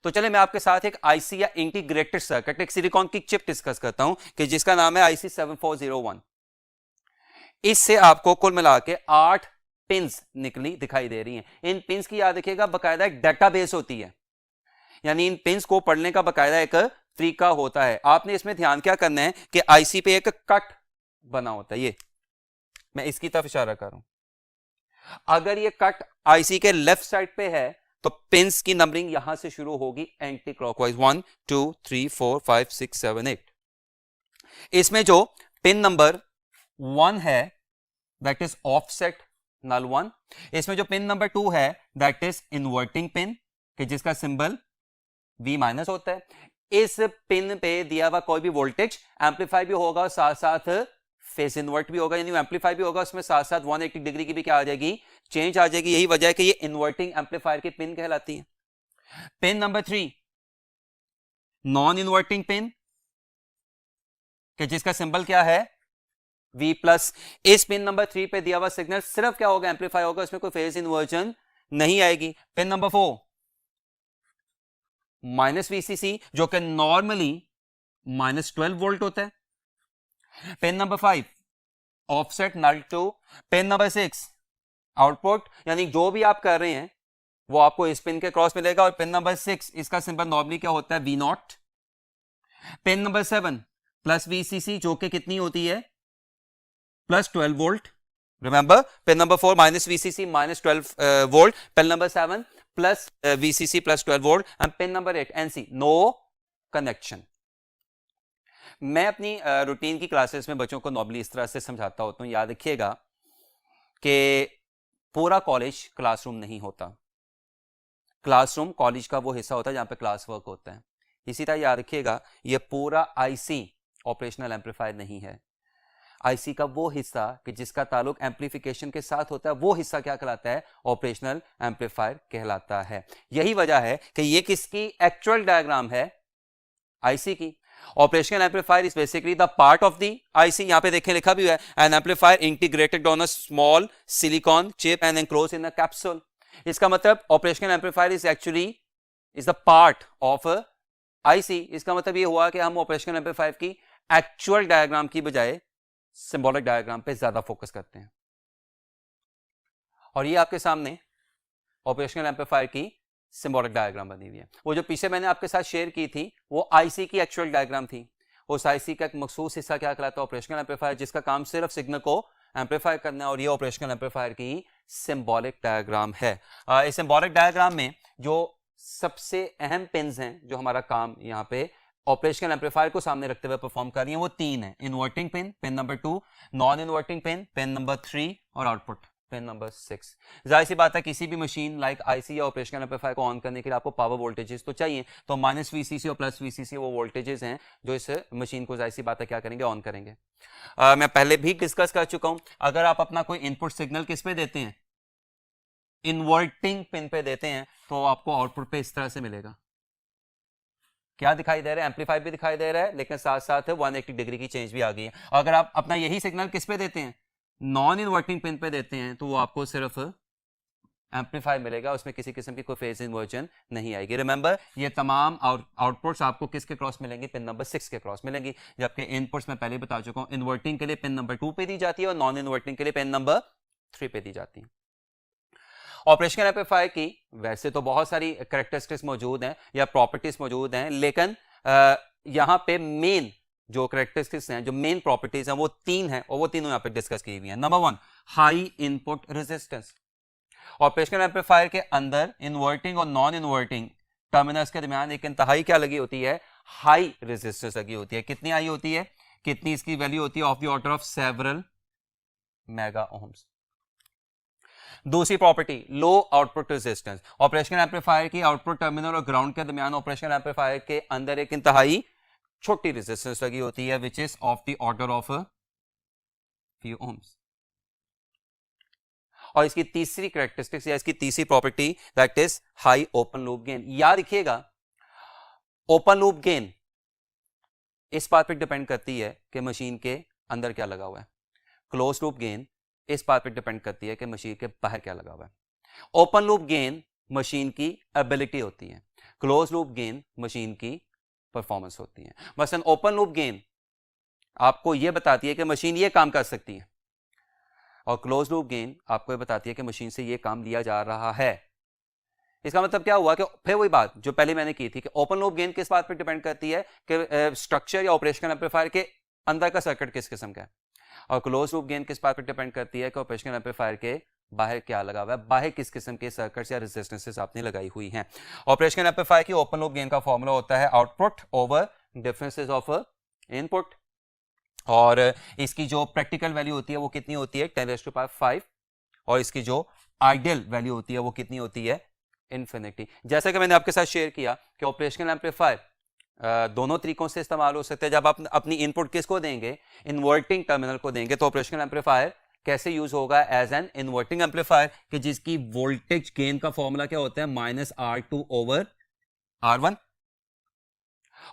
Speaker 1: तो चले मैं आपके साथ एक आईसी या इंटीग्रेटेड सर्किट, एक सिलिकॉन की चिप डिस्कस करता हूं कि जिसका नाम है आईसी 7401। इससे आपको कुल मिला के 8 पिंस निकली दिखाई दे रही हैं। इन पिंस की याद रखिएगा बकायदा एक डेटाबेस होती है, यानी इन पिंस को पढ़ने का बकायदा एक तरीका होता है। आपने इसमें ध्यान क्या करना है कि आईसी पे एक कट बना होता है, ये मैं इसकी तरफ इशारा कर रहा हूं। अगर ये कट आईसी के लेफ्ट साइड पे है तो पिंस की नंबरिंग यहां से शुरू होगी एंटी क्लॉकवाइज 1 2 3 4 5 6 7 8। इसमें जो पिन नंबर 1 है दैट इज ऑफसेट नल 1। इसमें जो पिन नंबर 2 है दैट इज इन्वर्टिंग पिन कि जिसका सिंबल V माइनस होता है। इस पिन पे दिया हुआ कोई भी वोल्टेज एम्पलीफाई भी होगा, साथ साथ फेज इन्वर्ट भी होगा, यानी एम्पलीफाई भी होगा, उसमें साथ साथ 180 डिग्री की भी क्या आ जाएगी, चेंज आ जाएगी। यही वजह है कि ये इन्वर्टिंग एम्पलीफायर की पिन कहलाती है। Pin number 3 non inverting pin कि जिसका सिंबल क्या है V प्लस। इस पिन नंबर 3 पे दिया हुआ सिग्नल सिर्फ क्या होगा, एम्पलीफाई होगा, उसमें कोई फेज इन्वर्जन नहीं आएगी। पिन नंबर 4 माइनस VCC जो कि नॉर्मली -12 वोल्ट होता है। Pin number 5 offset null 2। Pin number 6 output, यानी जो भी आप कर रहे हैं वो आपको इस पिन के क्रॉस मिलेगा। और पिन नंबर 6 इसका सिंबल नॉर्मली क्या होता है, V0। Pin number 7 plus VCC जो कि कितनी होती है, +12 volt. Remember pin number 4 minus VCC -12 volt, pin number 7 plus VCC +12 volt, and pin number 8 NC no connection. मैं अपनी रूटीन की क्लासेस में बच्चों को नॉर्मली इस तरह से समझाता होता हूं, याद रखिएगा कि पूरा कॉलेज क्लासरूम नहीं होता। क्लासरूम कॉलेज का वो हिस्सा होता है जहां पे क्लास वर्क होता है। इसी तरह याद रखिएगा ये पूरा आईसी ऑपरेशनल एम्पलीफायर नहीं है। आईसी का वो हिस्सा कि जिसका ताल्लुक एम्पलीफिकेशन के साथ होता है, वो हिस्सा क्या कहलाता है, ऑपरेशनल एम्पलीफायर कहलाता है। यही वजह है कि ये किसकी एक्चुअल डायग्राम है, आईसी की। Operational amplifier is basically the part of the IC. यहां पे देखें लिखा भी है, N amplifier integrated on a small silicon chip and enclosed in a capsule. इसका मतलब operational amplifier is actually is the part of IC. इसका मतलब ये हुआ कि हम ऑपरेशनल एम्पलीफायर की एक्चुअल डायग्राम की बजाय सिंबॉलिक डायग्राम पे ज्यादा फोकस करते हैं। और ये आपके सामने ऑपरेशनल एम्पलीफायर की सिंबॉलिक डायग्राम बनी हुई है। वो जो पीछे मैंने आपके साथ शेयर की थी वो आईसी की एक्चुअल डायग्राम थी। उस आईसी का एक मखसूस हिस्सा क्या कहलाता है, ऑपरेशनल एम्पलीफायर, जिसका काम सिर्फ सिग्नल को एम्पलीफाई करना है। और ये ऑपरेशनल एम्पलीफायर की सिंबॉलिक डायग्राम है। इस सिंबॉलिक डायग्राम में जो सबसे अहम पिन्स हैं जो हमारा काम यहाँ पे ऑपरेशनल एम्पलीफायर को सामने रखते हुए परफॉर्म कर रही हैं, वो 3 है। Inverting pin, pin number 2, non inverting pin, pin number 3, और आउटपुट पिन नंबर 6। जाहिर सी बात है किसी भी मशीन लाइक आईसी या ऑपरेशनल एम्पलीफायर को ऑन करने के लिए आपको पावर वोल्टेजेस तो चाहिए। तो माइनस VCC और प्लस VCC वो वोल्टेजेस हैं जो इस मशीन को जाहिर सी बात है क्या करेंगे, ऑन करेंगे। मैं पहले भी डिस्कस कर चुका हूं, अगर आप अपना कोई इनपुट सिग्नल किस पे देते हैं, इन्वर्टिंग पिन पे देते हैं, तो आपको आउटपुट पे इस तरह से मिलेगा। क्या दिखाई दे रहा है, एम्पलीफाई भी दिखाई दे रहा है, लेकिन साथ साथ 180 डिग्री की चेंज भी आ गई है। अगर आप अपना यही सिग्नल किस पे देते हैं, नॉन इन्वर्टिंग पिन पे देते हैं, तो वो आपको सिर्फ एम्पलीफाई मिलेगा, उसमें किसी किस्म की कोई फेज इन्वर्जन नहीं आएगी। रिमेंबर ये तमाम आउटपुट्स आपको किसके क्रॉस मिलेंगे, पिन नंबर 6 के क्रॉस मिलेंगी। जबकि इनपुट्स मैं पहले बता चुका हूं, इन्वर्टिंग के लिए पिन नंबर 2 पे दी जाती है और नॉन इन्वर्टिंग के लिए पिन नंबर 3 पे दी जाती है। ऑपरेशनल एम्पलीफायर की वैसे तो बहुत सारी कैरेक्टरिस्टिक्स मौजूद हैं या प्रॉपर्टीज मौजूद हैं, लेकिन यहां पे मेन जो कैरेक्टरिस्टिक्स हैं, जो मेन प्रॉपर्टीज हैं, वो 3 हैं और वो तीनों यहां पे डिस्कस की हुई हैं। Number 1 high input resistance. Operational amplifier के अंदर इन्वर्टिंग और नॉन इन्वर्टिंग टर्मिनल्स के दरमियान एक इंतहाई क्या लगी होती है, हाई रेजिस्टेंस लगी होती है। कितनी हाई होती है, कितनी इसकी वैल्यू होती है, of the order of several mega ohms. दूसरी property, low output resistance. Operational amplifier की आउटपुट टर्मिनल और ग्राउंड के दरमियान ऑपरेशनल एम्पलीफायर के अंदर एक इंतहाई छोटी रेजिस्टेंस लगी होती है which is of the order of few ohms. और इसकी तीसरी कैरेक्टरिस्टिक्स या इसकी तीसरी property that is high open loop gain. याद रखिएगा, ओपन लूप गेन इस बात पर डिपेंड करती है कि मशीन के अंदर क्या लगा हुआ है। क्लोज लूप गेन इस बात पर डिपेंड करती है कि मशीन के बाहर क्या लगा हुआ है। ओपन लूप गेन मशीन की एबिलिटी होती है, क्लोज लूप गेन मशीन की परफॉर्मेंस होती है। मसलन ओपन लूप गेन आपको यह बताती है कि मशीन ये काम कर सकती है, और क्लोज लूप गेन आपको ये बताती है कि मशीन से ये काम लिया जा रहा है। इसका मतलब क्या हुआ कि फिर वही बात जो पहले मैंने की थी कि ओपन लूप गेन किस बात पर डिपेंड करती है कि स्ट्रक्चर या ऑपरेशनल एम्पलीफायर के अंदर का सर्किट किस किस्म का है, और क्लोज लूप गेन किस बात पर डिपेंड करती है कि ऑपरेशनल एम्पलीफायर के बाहर क्या लगा हुआ है, बाहर किस किस्म के सर्किट्स या रेजिस्टेंसेस आपने लगाई हुई हैं। ऑपरेशनल एम्पलीफायर की ओपन लूप गेन का फॉर्मूला होता है output over differences of input, और इसकी जो प्रैक्टिकल वैल्यू होती है वो कितनी होती है 10⁵5, और इसकी जो आइडियल वैल्यू होती है वो कितनी होती है इन्फिनिटी। जैसा कि मैंने आपके साथ शेयर किया कि ऑपरेशनल एम्पलीफायर दोनों तरीकों से इस्तेमाल हो सकते हैं। जब आप अपनी इनपुट किसको देंगे, इन्वर्टिंग टर्मिनल को देंगे, तो ऑपरेशनल एम्पलीफायर कैसे यूज होगा एज एन इन्वर्टिंग एम्पलीफायर कि जिसकी वोल्टेज गेन का फॉर्मूला क्या होता है -R2/R1।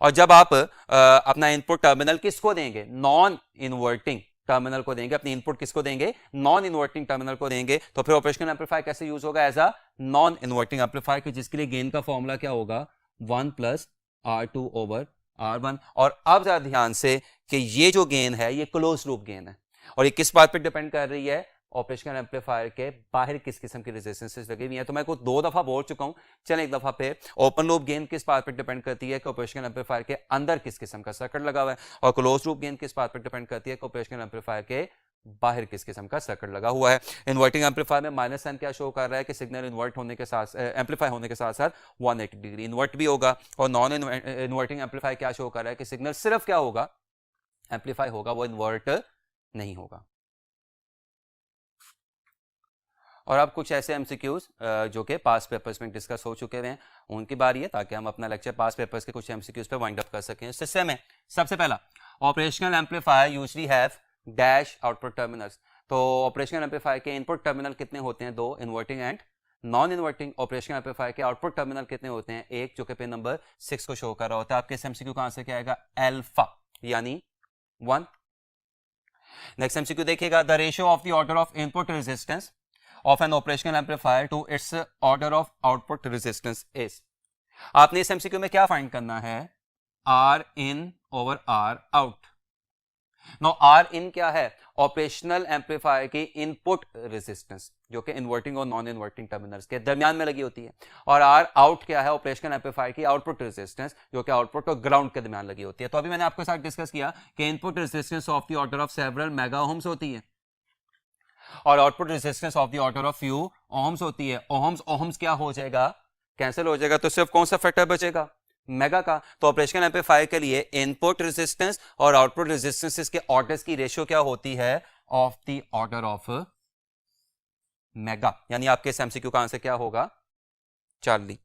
Speaker 1: और जब आप अपना इनपुट टर्मिनल किसको देंगे, नॉन इन्वर्टिंग टर्मिनल को देंगे, अपनी इनपुट किसको देंगे, नॉन इन्वर्टिंग टर्मिनल को देंगे, तो फिर ऑपरेशनल एम्पलीफायर कैसे यूज होगा as a non inverting amplifier कि जिसके लिए गेन का फॉर्मूला क्या होगा 1+R2/R1। और अब जरा ध्यान से कि ये जो गेन है ये क्लोज लूप गेन है, और ये किस बात पर डिपेंड कर रही है, ऑपरेशनल एम्पलीफायर के बाहर किस किस्म की रेजिस्टेंसेस लगी हुई हैं। तो मैं को 2 दफा बोल चुका हूं, चलें एक दफा पे। ओपन लूप गेन किस बात पर डिपेंड करती है कि ऑपरेशनल एम्पलीफायर के अंदर किस किस्म का सर्किट लगा हुआ है, और क्लोज लूप गेन किस बात पर डिपेंड करती है कि ऑपरेशनल एम्पलीफायर के बाहर किस किस्म का सर्किट लगा हुआ है। इन्वर्टिंग एम्पलीफायर में माइनस साइन क्या शो कर रहा है कि सिग्नल इन्वर्ट होने के साथ एम्पलीफाई होने के साथ साथ 180 डिग्री इन्वर्ट भी होगा, और नॉन इन्वर्टिंग एम्पलीफायर क्या शो कर रहा है कि सिग्नल सिर्फ क्या होगा, एम्पलीफाई होगा, वो इन्वर्ट नहीं होगा। और अब कुछ ऐसे एमसीक्यूज जो कि पास पेपर्स में डिस्कस हो चुके हैं उनकी बारी है, ताकि हम अपना लेक्चर पास पेपर्स के कुछ एमसीक्यूज पे वाइंड अप कर सकें। सिस्टम में सबसे पहला, operational amplifier usually have dash output terminals. तो ऑपरेशनल एम्पलीफायर के इनपुट टर्मिनल कितने होते हैं, 2, inverting and non inverting. Operational amplifier के आउटपुट टर्मिनल कितने होते हैं, 1, जो कि पिन नंबर 6 को शो कर रहा होता है। आपके एमसीक्यू का आंसर क्या आएगा, अल्फा यानी 1। नेक्स्ट एमसीक्यू देखिएगा, the ratio of the order of input resistance of an operational amplifier to its order of output resistance is। आपने इस एमसीक्यू में क्या फाइंड करना है, R in over R out। No R in क्या है, operational amplifier की input resistance जो कि इन्वर्टिंग और नॉन इन्वर्टिंग टर्मिनल्स के दरमियान में लगी होती है, और R out क्या है, ऑपरेशनल एम्पलीफायर की आउटपुट रेजिस्टेंस जो कि आउटपुट और ग्राउंड के दरमियान लगी होती है। तो अभी मैंने आपके साथ डिस्कस किया कि input resistance of the order of several mega ohms होती है, और output resistance of the order of few ohms होती है। ओम्स ओम्स क्या हो जाएगा, कैंसिल हो जाएगा, तो सिर्फ कौन सा फैक्टर बचेगा, मेगा का। तो ऑपरेशनल एम्पलीफायर के लिए इनपुट रेजिस्टेंस और आउटपुट रेजिस्टेंस के ऑर्डर्स की रेशियो क्या होती है, of the order of mega, यानी आपके इस एमसीक्यू का आंसर क्या होगा, चार्ली।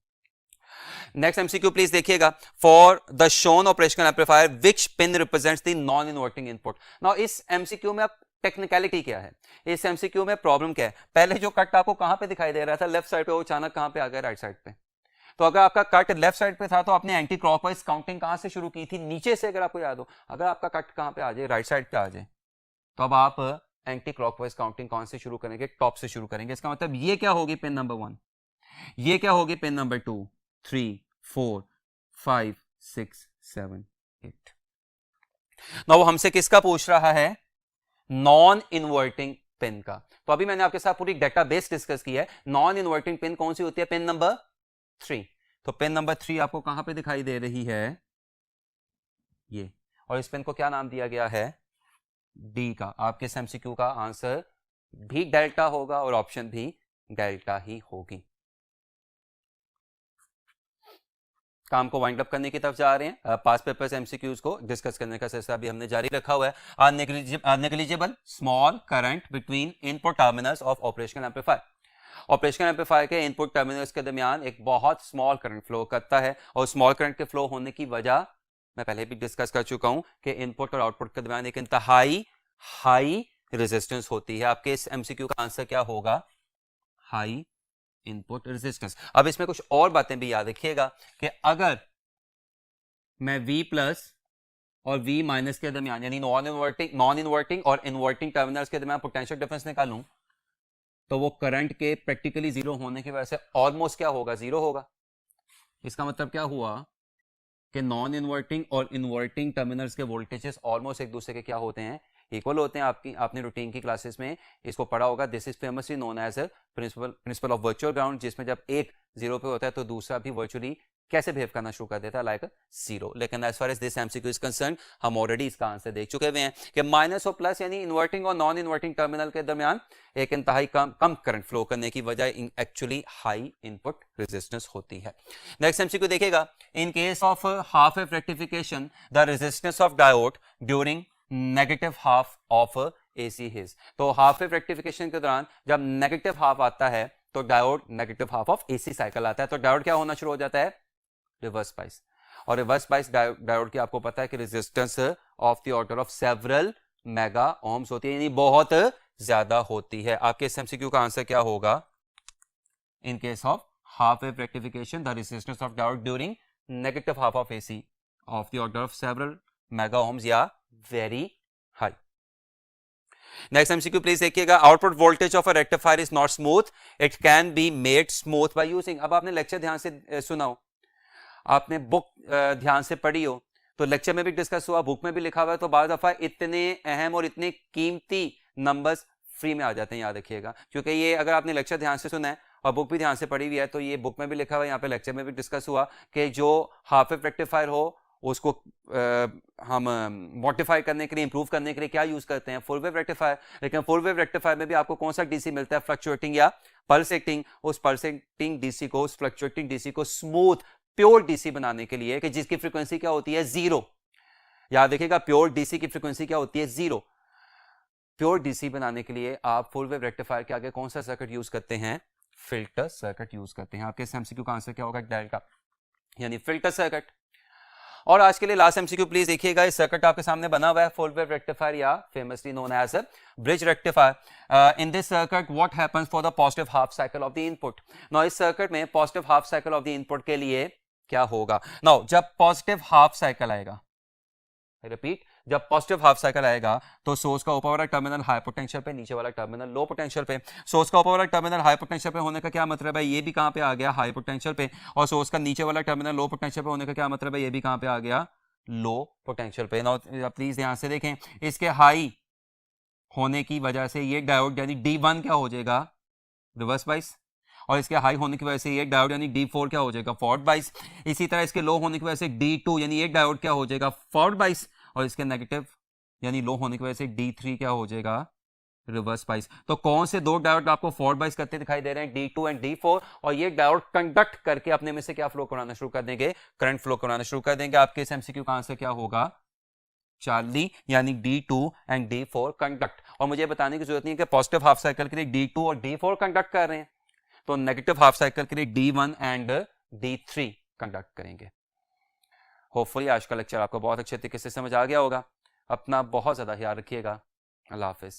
Speaker 1: नेक्स्ट एमसीक्यू प्लीज देखिएगा, for the shown operational amplifier which pin represents the non inverting input. Now इस एमसीक्यू में आप टेक्निकलिटी क्या है, इस एमसीक्यू में प्रॉब्लम क्या है, पहले जो कट आपको कहां पे दिखाई दे रहा था, लेफ्ट साइड पे, वो अचानक कहां पे आ गया, राइट साइड पे। तो अगर आपका कट लेफ्ट साइड पे था तो आपने एंटी क्लॉकवाइज काउंटिंग कहां से शुरू की थी, नीचे से, अगर आपको याद हो। अगर आपका कट कहां पे आ जाए, राइट साइड पे आ जाए, तो अब आप एंटी क्लॉकवाइज काउंटिंग कौन से शुरू करेंगे, टॉप से शुरू करेंगे। इसका मतलब ये क्या होगी पिन नंबर 1, ये क्या होगी पिन नंबर 2, 3, 4, 5, 6, 7, 8। ना वो हमसे किसका पूछ रहा है, नॉन इन्वर्टिंग पिन का। तो अभी मैंने आपके साथ पूरी डेटाबेस डिस्कस की है। नॉन इन्वर्टिंग पिन कौन सी होती है, पिन नंबर 3। तो पिन नंबर 3 आपको कहां पे दिखाई दे रही है, ये, और इस पिन को क्या नाम दिया गया है, डी का। आपके एमसीक्यू का आंसर भी डेल्टा होगा और ऑप्शन भी डेल्टा ही होगी। काम को वाइंड अप करने की तरफ जा रहे हैं। पास पेपर्स एमसीक्यूज को डिस्कस करने का सिलसिला भी हमने जारी रखा हुआ है। Negligible small current between input terminals of operational amplifier. Operational amplifier के इनपुट टर्मिनल्स के दरमियान एक बहुत स्मॉल करंट फ्लो करता है, और स्मॉल करंट के फ्लो होने की वजह मैं पहले भी डिस्कस कर चुका हूं कि इनपुट और आउटपुट के दरमियान एक इंतहाई हाई रेजिस्टेंस होती है। आपके इस एमसीक्यू का आंसर क्या होगा? High input resistance. अब इसमें कुछ और बातें भी याद रखिएगा कि अगर मैं V प्लस और V माइनस के दरमियान यानी नॉन इन्वर्टिंग और इन्वर्टिंग टर्मिनल्स के दरमियान पोटेंशियल डिफरेंस निकालूं, तो वो करंट के प्रैक्टिकली जीरो होने की वजह से ऑलमोस्ट क्या होगा? जीरो होगा। इसका मतलब क्या हुआ कि नॉन इन्वर्टिंग और इन्वर्टिंग टर्मिनल्स के वोल्टेजेस ऑलमोस्ट एक दूसरे के क्या होते हैं? इक्वल होते हैं। आपने रूटीन की क्लासेस में इसको पढ़ा होगा। This is famously known as principle of virtual ground, जिसमें जब एक जीरो पे होता है तो दूसरा भी वर्चुअली कैसे बिहेव करना शुरू कर देता है? Like zero. लेकिन as far as this MCQ is concern, हम ऑलरेडी इसका आंसर देख चुके हुए हैं कि माइनस और प्लस यानी इन्वर्टिंग और नॉन इन्वर्टिंग टर्मिनल के दरमियान एक इंतहाई कम करंट फ्लो करने की वजह एक्चुअली हाई इनपुट रेजिस्टेंस होती है। नेक्स्ट एमसीक्यू देखिएगा। इन case of half wave rectification the resistance of diode during negative half of AC his. तो हाफ वेव रेक्टिफिकेशन के दौरान जब नेगेटिव हाफ आता है तो diode negative half of AC cycle आता है, तो डायोड क्या होना शुरू हो जाता है? Reverse bias. और रिवर्स बाइस डायोड की आपको पता है कि resistance of the order of several mega ohms होती है, यानी बहुत ज्यादा होती है। आपके इस एमसीक्यू का आंसर क्या होगा? In case of half wave rectification the resistance of diode during negative half of AC of the order of several mega ohms या very high. Next MCQ please देखिएगा। Output voltage of a rectifier is not smooth, it can be made smooth by using. अब आपने lecture ध्यान से सुना हो, आपने book ध्यान से पढ़ी हो, तो लेक्चर में भी डिस्कस हुआ, बुक में भी लिखा हुआ है, तो बार दफा इतने अहम और इतने कीमती नंबर्स फ्री में आ जाते हैं, याद रखिएगा। क्योंकि ये अगर आपने लेक्चर ध्यान से सुना है और बुक भी ध्यान से पढ़ी हुई है, तो ये बुक में भी लिखा हुआ है, यहाँ पे लेक्चर में भी डिस्कस हुआ कि जो हाफ वेव रेक्टिफायर हो उसको हम मॉडिफाई करने के लिए, इंप्रूव करने के लिए क्या यूज करते हैं? Full wave rectifier. लेकिन फुल वेव रेक्टिफायर में भी आपको कौन सा डीसी मिलता है? फ्लक्चुएटिंग या पल्सेटिंग। उस पल्सेटिंग डीसी को, उस फ्लक्चुएटिंग डीसी को स्मूथ प्योर डीसी बनाने के लिए, कि जिसकी फ्रीक्वेंसी क्या होती है? जीरो। याद देखिएगा, प्योर डीसी की फ्रीक्वेंसी क्या होती है? जीरो। प्योर डीसी बनाने के लिए आप फुल वेव रेक्टिफायर के आगे कौन सा सर्किट यूज करते हैं? फिल्टर सर्किट यूज करते हैं। आपके एमसीक्यू का आंसर क्या होगा? डेल्टा, यानी फिल्टर सर्किट। और आज के लिए लास्ट एमसीक्यू प्लीज देखिएगा। इस सर्किट आपके सामने बना हुआ है, फुल वेव रेक्टिफायर या famously known as bridge rectifier. In this circuit what happens for the positive half cycle of the input. Now इस सर्किट में positive half cycle of the input के लिए क्या होगा? नाउ जब पॉजिटिव हाफ साइकिल आएगा, repeat, जब positive half cycle आएगा तो सोर्स का ऊपर वाला टर्मिनल हाई पोटेंशियल पे, नीचे वाला टर्मिनल लो पोटेंशियल पे। सोर्स का ऊपर वाला टर्मिनल हाई पोटेंशियल पे होने का क्या मतलब है? ये भी कहां पे आ गया? हाई पोटेंशियल पे। और सोर्स का नीचे वाला टर्मिनल लो पोटेंशियल पे होने का क्या मतलब है? ये भी कहां पे आ गया? लो पोटेंशियल पे। नाउ प्लीज ध्यान से देखें, इसके हाई होने की वजह से ये डायोड यानी D1 क्या हो जाएगा? Reverse bias. और इसके हाई होने की वजह से ये डायोड यानी D4 क्या हो जाएगा? फॉरवर्ड बाइस। इसी तरह इसके लो होने की वजह से D2 यानी ये डायोड क्या हो जाएगा? फॉरवर्ड बाइस। और इसके नेगेटिव यानी लो होने की वजह से D3 क्या हो जाएगा? Reverse bias. तो कौन से दो डायोड आपको फॉरवर्ड बाइस करते दिखाई दे रहे हैं? D2 and D4। और ये डायोड कंडक्ट करके अपने में से क्या फ्लो कराना शुरू कर देंगे? करंट फ्लो कराना शुरू कर देंगे। आपके इस एमसीक्यू का आंसर क्या होगा? चार्ली, यानी D2 एंड D4 कंडक्ट। और मुझे बताने की जरूरत नहीं है कि पॉजिटिव हाफ साइकिल के लिए D2 और D4 कंडक्ट कर रहे हैं, तो नेगेटिव हाफ साइकिल के लिए D1 एंड D3 कंडक्ट करेंगे। होपफुली आज का लेक्चर आपको बहुत अच्छे तरीके से समझ आ गया होगा। अपना बहुत ज्यादा ख्याल रखिएगा। अल्लाह हाफिज।